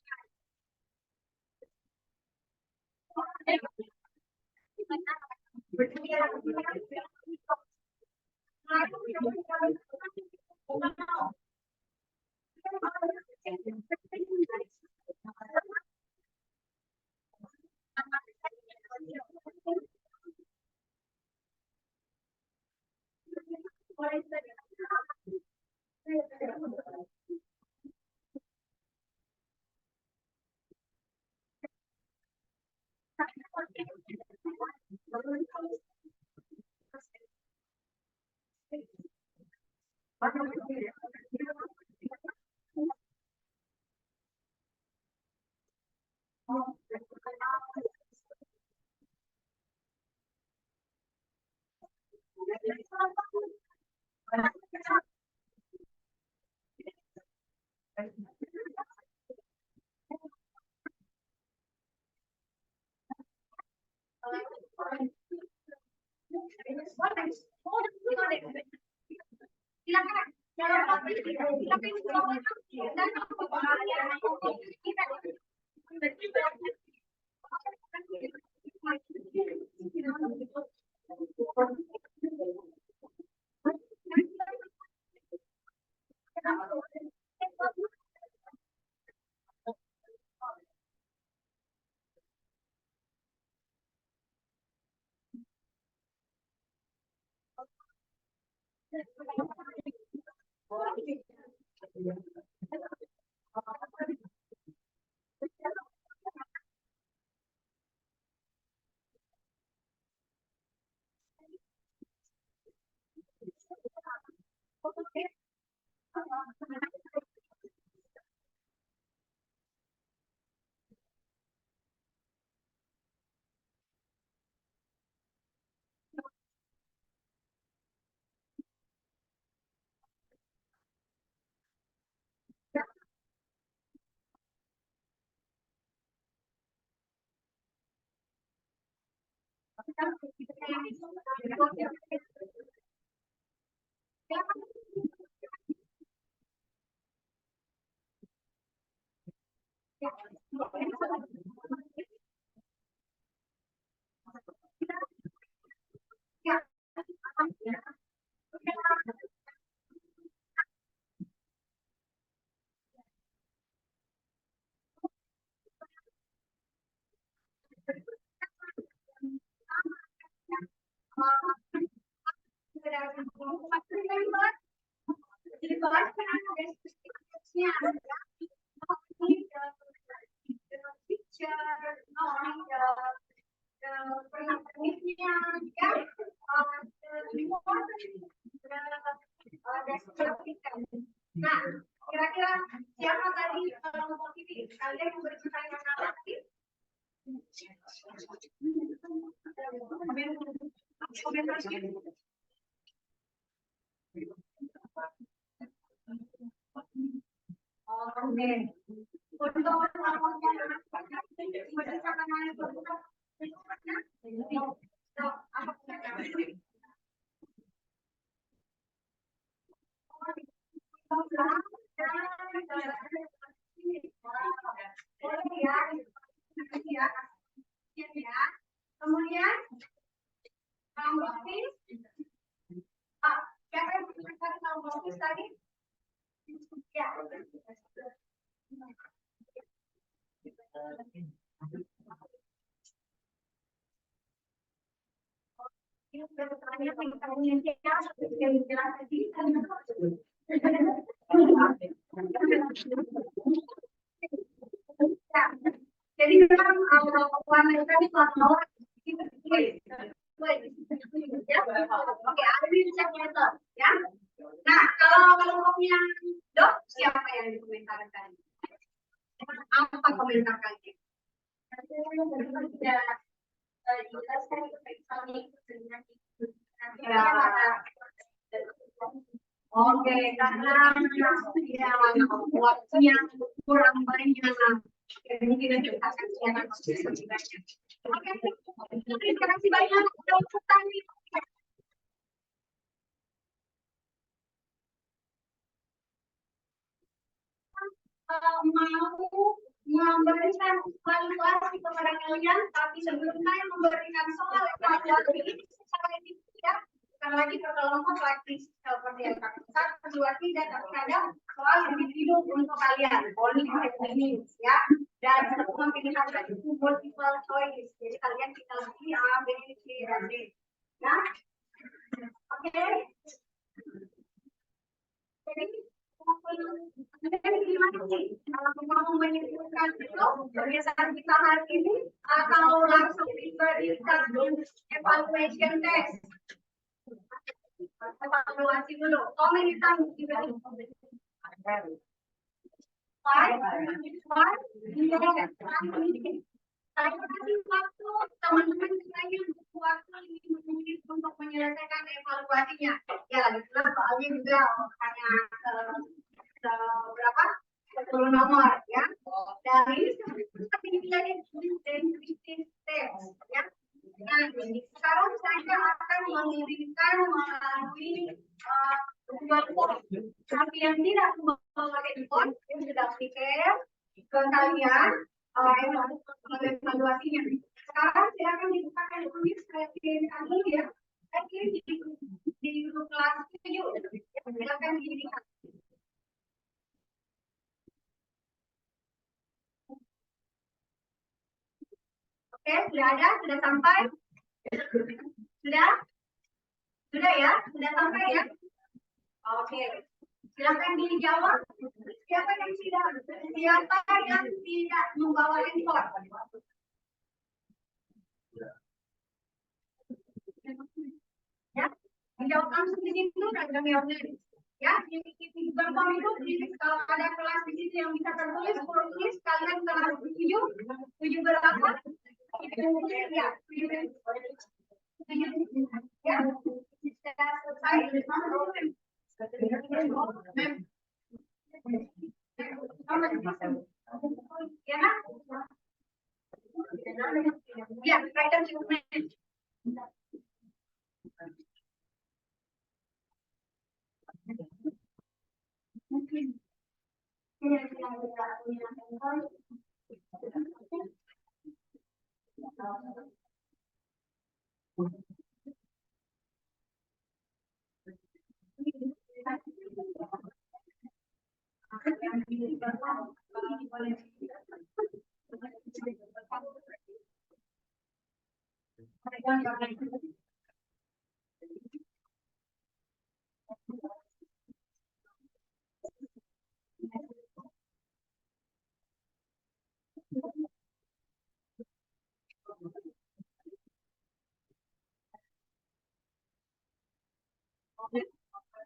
Nah, kira-kira siapa tadi kelompok ini? Kalian memberikan nama tadi? Oke. Kemudian Baptis, siapa yang berbicara Baptis tadi? Ya. Jadi memang warna itu tadi warna oke, ada di meter ya. Nah, kalau kelompoknya dok, siapa yang dikomentarkan? Apa komentar kalian? Oke, karena ya waktunya kurang banyak, mungkin kita akan siapkan lebih banyak. Oke, terima kasih banyak untuk ikutan. Mau memberikan evaluasi kepada kalian, tapi sebelum saya memberikan soal evaluasi ini secara individu ya, bukan lagi per kelompok praktis seperti yang kami 1, 2, 3, tapi ada soal individu untuk kalian, only ini ya, dan semua pilihan tadi itu multiple choice, jadi kalian tinggal pilih A, B, C, dan D, ya, oke. Jadi kalau kamu menyimpulkan itu kebiasaan kita hari ini atau langsung diberikan evaluation test, evaluasi dulu, komen hitam juga. Saya kasih waktu teman-teman saya waktu 5 menit untuk menyelesaikan evaluasinya. Ya lagi pula soalnya juga hanya berapa 10 nomor ya. Dari penilaian deskriptif test ya. Nah, sekarang saya akan mengirimkan melalui dua form. Tapi yang tidak membawa handphone yang sudah prepare ke kalian evaluasinya. Sekarang silakan dibukakan tulis saya kirimkan dulu ya. Saya kirim di grup kelas 7. Silakan dilihat. Oke, sudah ada? Sudah sampai? Sudah? Sudah ya? Sudah sampai ya? Oke. Silakan dijawab. Siapa yang tidak membawa handphone? Ya, dijawab langsung di situ dan kami order. Ya, di Google Form itu kalau ada kelas di situ yang bisa tertulis, tulis kalian kelas 7 berapa? Ya, 7 ya. Sudah selesai. Ya, writer document. yang tidak punya handphone. Lagi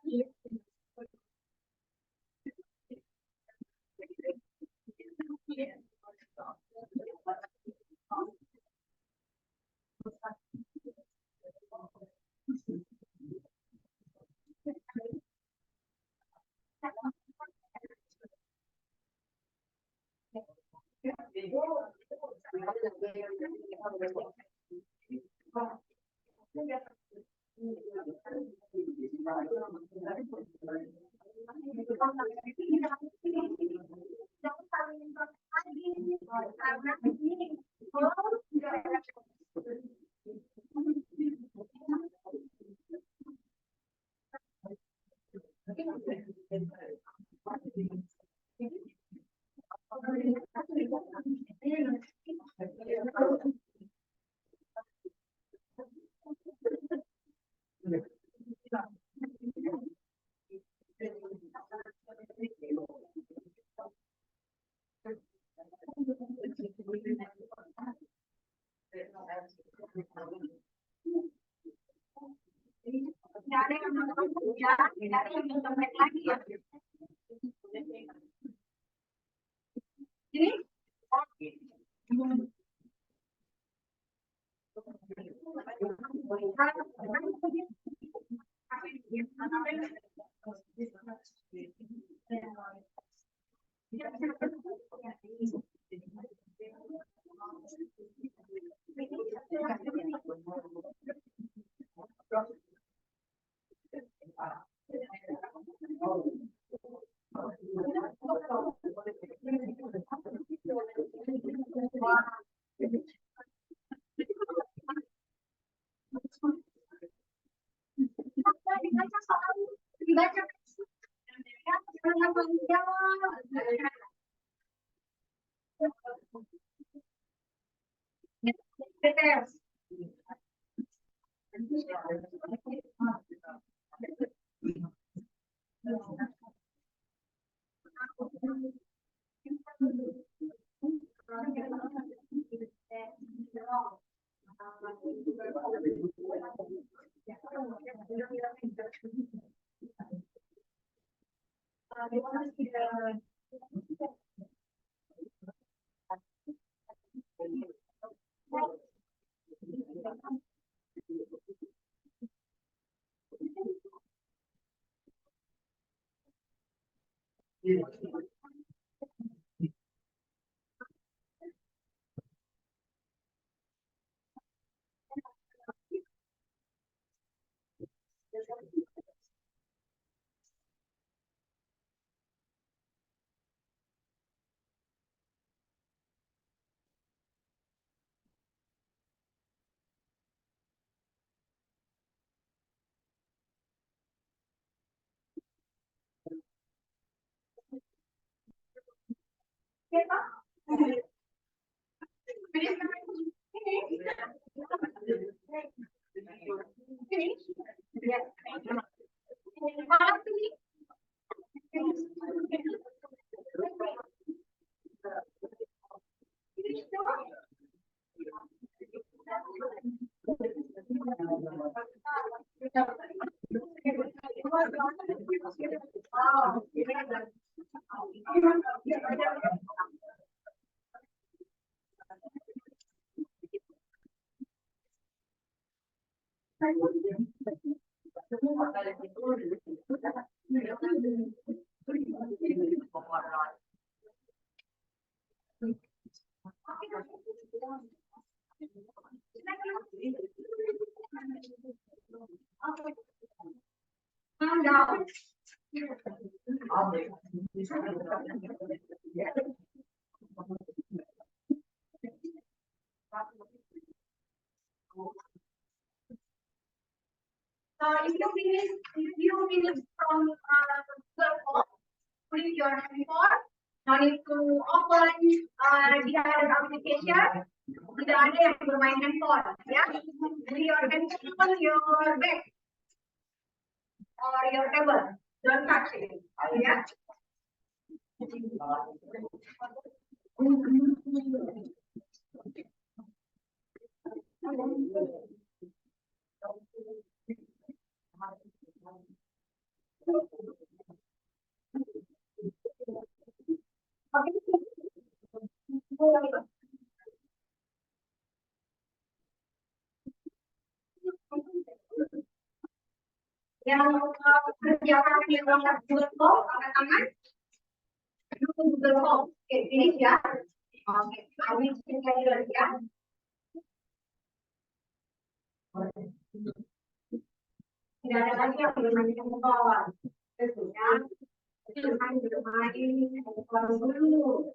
ya. Ini dibaca soal dibaca If you finish from Google Form, put your report. No need to open the other application. Tidak ada yang bermain handphone, ya. Jadi you can open your bag or your table. Don't touch it, ya. Yang kerjakan yang Google Form, angkat tangan. Google Form, oke, finish ya. Oke, ini schedule ya. Tidak ada lagi yang bermain handphone, ya. Jangan bermain handphone dulu.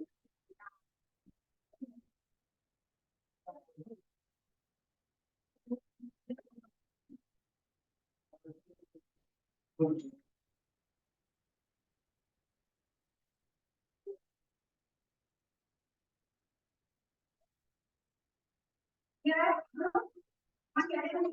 Ya, masih ada yang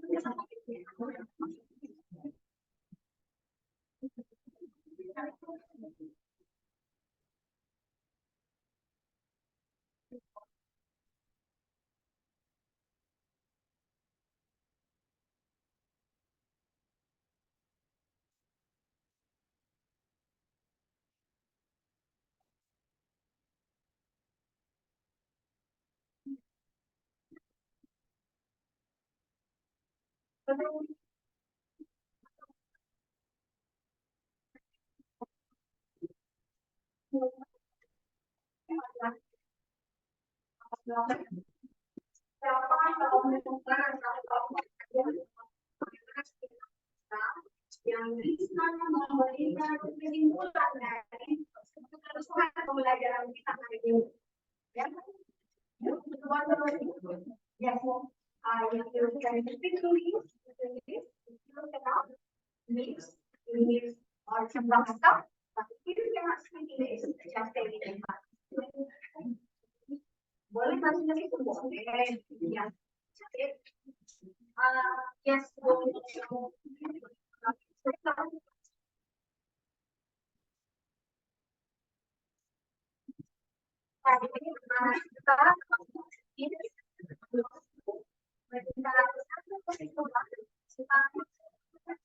yang bisa memberikan kesimpulan dari keseluruhan pembelajaran kita hari ini. Ya, yes, if you can speak to me, mix, or some stuff, but if you cannot speak English, just say it in boleh masuk ke situ, boleh. Ya. Yes.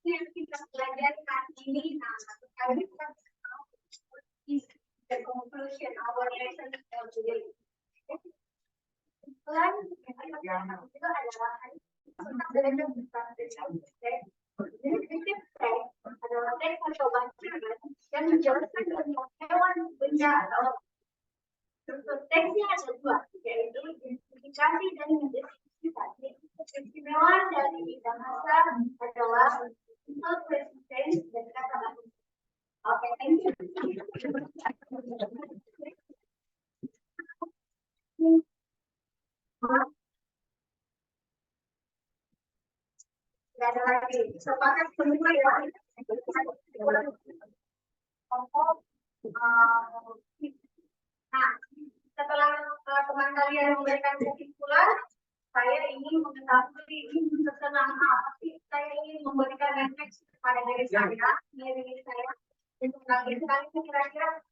Yang kita pelajari hari ini, is the conclusion our lesson for today. Kesimpulan itu adalah tentang belajar adalah teknik percobaan yang menjelaskan tentang hewan benda atau teksnya ada dua, yaitu identifikasi dan identifikasi. Keistimewaan dari bahasa adalah simple present tense dan kata lain. Oke, thank you. Tidak ada lagi. Sepakat semua ya. Nah, setelah teman kalian memberikan kesimpulan, saya ingin mengetahui setelah apa sih saya ingin memberikan refleksi kepada diri saya, untuk kalian kira-kira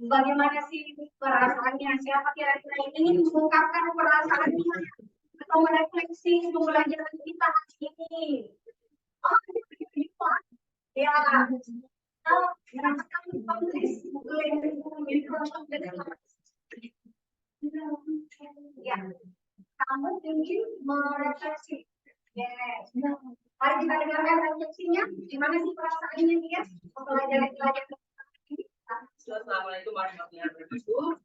bagaimana sih perasaannya, siapa kira-kira yang ingin mengungkapkan perasaannya atau merefleksi pembelajaran kita hari ini. Oh, ya. Ya, kamu ingin merefleksi. Yes. Mari kita dengarkan refleksinya. Gimana sih perasaannya dia? Pelajaran-pelajaran ini. Assalamualaikum warahmatullahi wabarakatuh.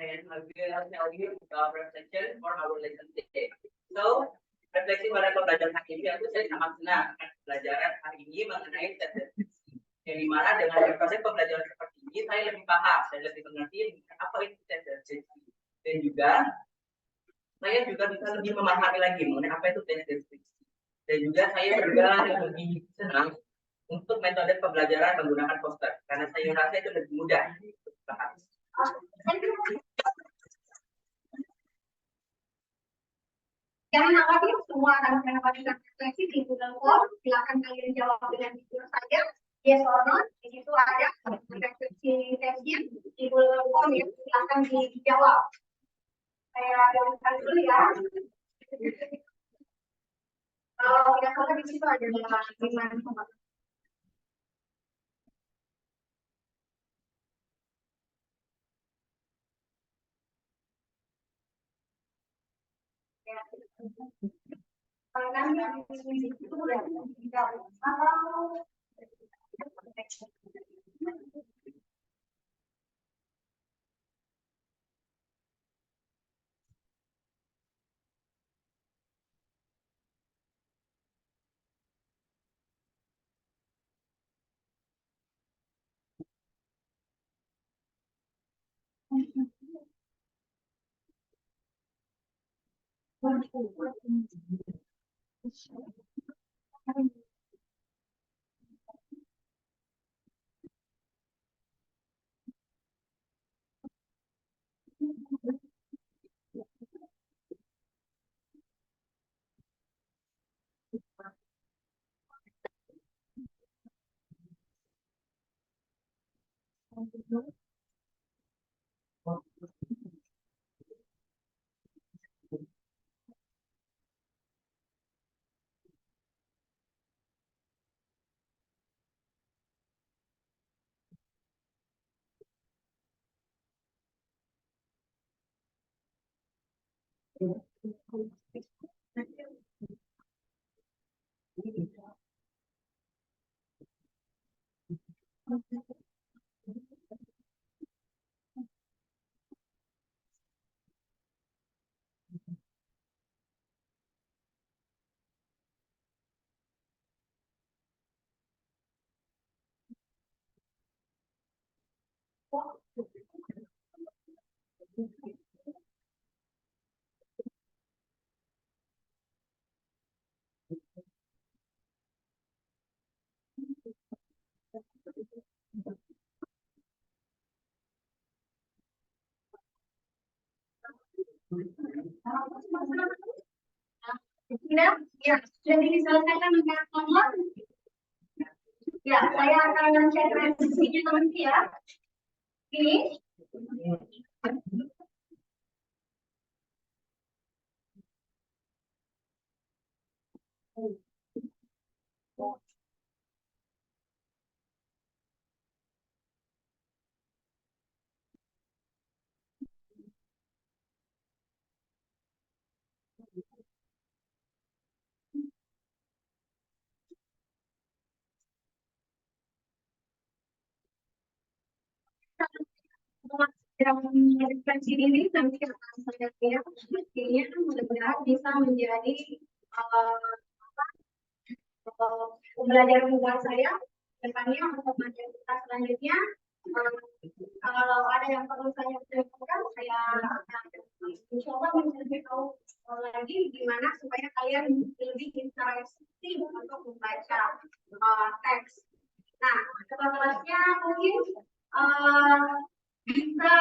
And I will tell you the reflection for our lesson today. So, refleksi pada pembelajaran hari ini, saya sangat senang pelajaran hari ini mengenai tendensi. Yang dimana dengan proses pembelajaran seperti ini, saya lebih paham, saya lebih mengerti apa itu tendensi. Dan juga, saya juga bisa lebih memahami lagi mengenai apa itu tendensi. Dan juga saya lebih senang untuk metode pembelajaran menggunakan poster, karena saya rasa itu lebih mudah untuk dipahami. Jangan khawatir, semua akan mendapatkan refleksi di Google Form. Silakan kalian jawab dengan jujur saja, yes or no. Di situ ada refleksi tesnya di Google Form ya. Silakan dijawab. Saya jawabkan dulu ya. Kalau tidak salah di situ ada 5. Ya, sudah diselesaikan dengan nomor. Ya, saya akan share transisinya nanti ya. Ini. Yang refleksi ini nanti akan saya lihat ini mudah-mudahan bisa menjadi pembelajaran buat saya depannya untuk materi kita selanjutnya. Kalau ada yang perlu saya lakukan, saya akan mencoba mencari tahu lagi gimana supaya kalian lebih interaktif untuk membaca teks. Nah, setelahnya mungkin bisa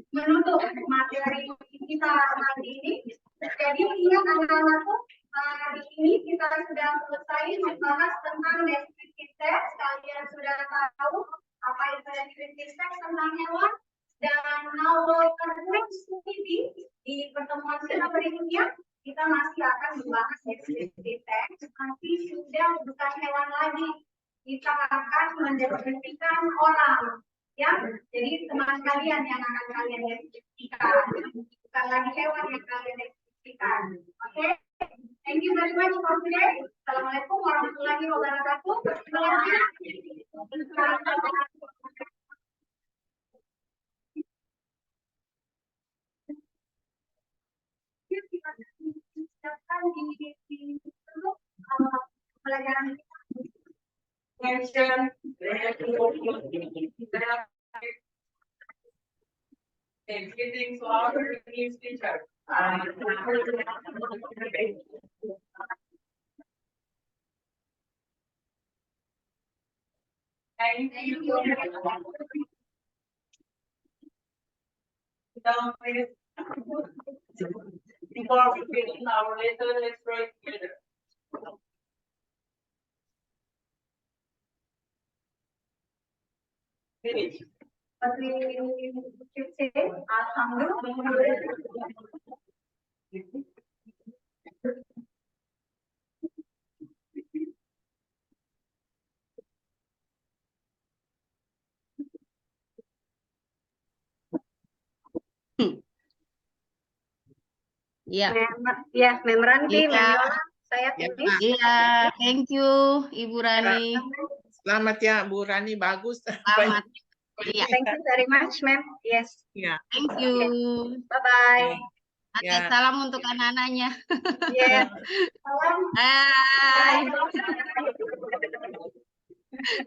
menutup materi kita hari ini. Jadi ingat anak-anakku, hari ini kita sudah selesai membahas tentang deskriptif teks. Kalian sudah tahu apa itu deskriptif teks tentang hewan, dan now di pertemuan kita berikutnya kita masih akan membahas deskriptif teks, tapi sudah bukan hewan lagi. Kita akan mendeskripsikan orang. Ya, jadi teman kalian yang akan kalian deskripsikan, bukan lagi hewan yang kalian deskripsikan. Oke, thank you very much for today. Assalamualaikum warahmatullahi wabarakatuh. siapkan di dulu pelajaran kita. Mention getting to our English teacher. Thank you. Down, please. Before we finish our lesson, let's pray together. Finish. But we should say Alhamdulillah. Iya, Ya, Mem Ranti, Iya. Mem Yola, saya Ya, finish. Pak. iya, thank you Ibu Rani. Selamat ya Bu Rani, bagus. Selamat. Iya, Thank you very much, Mem. Yes. Ya, thank you. Bye-bye. Oke, Ya. salam untuk anak-anaknya. Yes. Salam. Hai.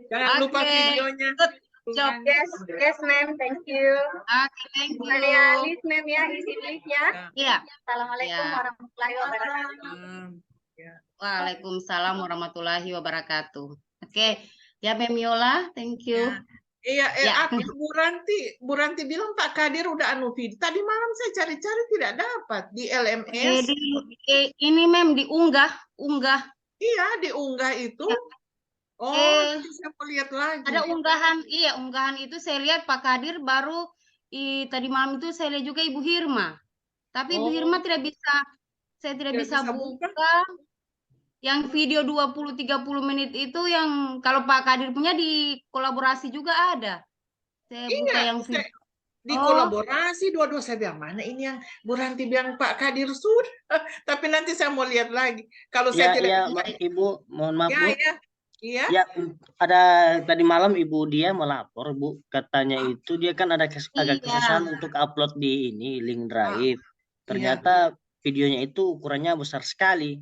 Jangan lupa Oke. videonya. Good Bu job. Rani. Yes, yes, Mem. Thank you. Oke, thank you. Saya list, Mem ya, isi list ya. Iya. Assalamualaikum Ya. warahmatullahi wabarakatuh. Waalaikumsalam warahmatullahi wabarakatuh. Oke, ya Mem Yola, thank you. Iya, Ya. Bu Ranti bilang Pak Kadir udah video. Tadi malam saya cari-cari tidak dapat di LMS. Ini Mem diunggah. Iya, diunggah itu. Oh, nanti saya mau lihat lagi. Ada unggahan itu saya lihat Pak Kadir baru tadi malam itu saya lihat juga Ibu Hirma. Tapi Ibu Oh. Hirma saya tidak Tidak bisa bisa buka. Yang video 20-30 menit itu yang kalau Pak Kadir punya di kolaborasi juga ada. Saya buka Iya, yang video. di kolaborasi dua-dua saya bilang mana ini yang Bu Ranti bilang Pak Kadir sudah. Tapi nanti saya mau lihat lagi. Kalau saya tidak Ya, bisa- Ibu, mohon maaf, Bu. Iya. Ya, ada tadi malam Ibu dia melapor, Bu. Katanya itu dia kan ada agak Iya. kesusahan untuk upload di ini link drive. Ternyata videonya itu ukurannya besar sekali.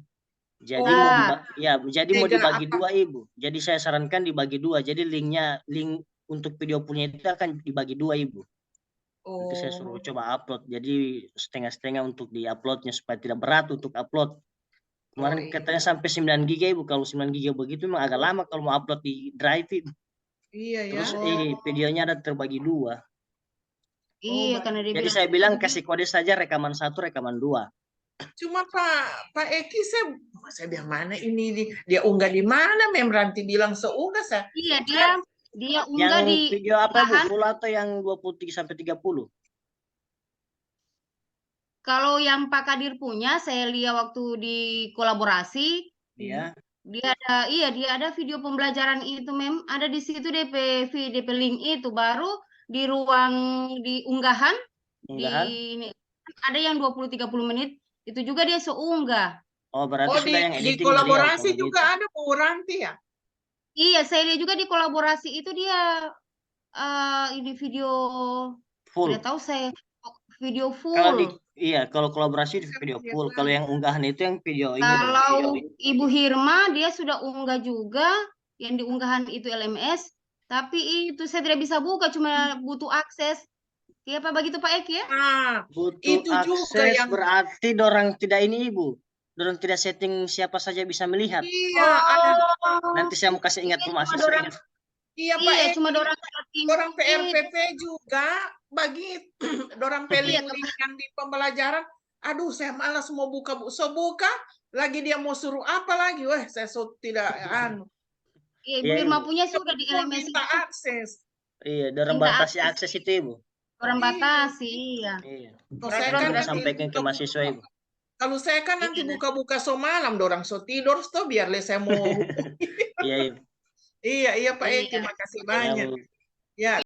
Jadi Tega mau dibagi apa? dua, Ibu. Jadi saya sarankan dibagi dua. Jadi link untuk video punya itu akan dibagi dua, Ibu. Nanti saya suruh coba upload. Jadi setengah-setengah untuk di-uploadnya supaya tidak berat untuk upload. Kemarin iya. katanya sampai 9 GB, Ibu. Kalau 9 GB begitu memang agak lama kalau mau upload di drive, Ibu. Iya ya. Terus videonya ada terbagi dua. Iya, karena dia Jadi bilang, saya bilang kasih kode saja rekaman 1, rekaman 2. Cuma Pak Eki saya bilang mana ini dia unggah di mana? Mem Ranti bilang seunggah saya. iya dia unggah Yang di video apa, Bu? unggahan. Full atau yang 23-30? Kalau yang Pak Kadir punya, saya lihat waktu di kolaborasi, Iya. dia ada video pembelajaran itu Mem, ada di situ DP link itu baru di ruang di unggahan Unggahan. ada yang 20-30 menit itu juga dia seunggah. Oh, berarti Oh, sudah yang di editing kolaborasi beliau, juga kalau ada Bu Ranti ya? Iya, saya lihat juga di kolaborasi itu dia ini video gitu. Full. tidak tahu saya video full. Kalau kolaborasi di video full. Kalau yang unggahan itu yang video ini. Kalau Ibu Hirma dia sudah unggah juga yang diunggahan itu LMS, tapi itu saya tidak bisa buka, cuma butuh akses. Iya Pak, begitu Pak Eki ya? Butuh Itu juga akses yang- berarti dorang tidak ini, Ibu. Dorang tidak setting siapa saja bisa melihat. Iya, ada. Nanti saya mau kasih ingat Cuma mahasiswa. dorang- Iya Pak Iya, Eki. cuma dorang setting. Orang PRPP juga bagi dorang Iya, link yang di pembelajaran. Aduh, saya malas mau buka. So buka, lagi dia mau suruh apa lagi? Wah, saya tidak Iya, Ibu Iya, Hirma Ibu. punya sudah di LMS minta itu. akses. Iya, dorang Minta batasi akses. akses itu, Ibu. Orang batasi, iya. Iya. Oh, saya Dorang kan Kita tidak nanti sampaikan ke mahasiswa, Ibu. kalau saya kan nanti Iya. buka-buka so malam, dorang so tidur, so biar saya mau. Iya, Ibu. Iya Pak Eki, Iya. makasih Ya, banyak. Bu. Ya.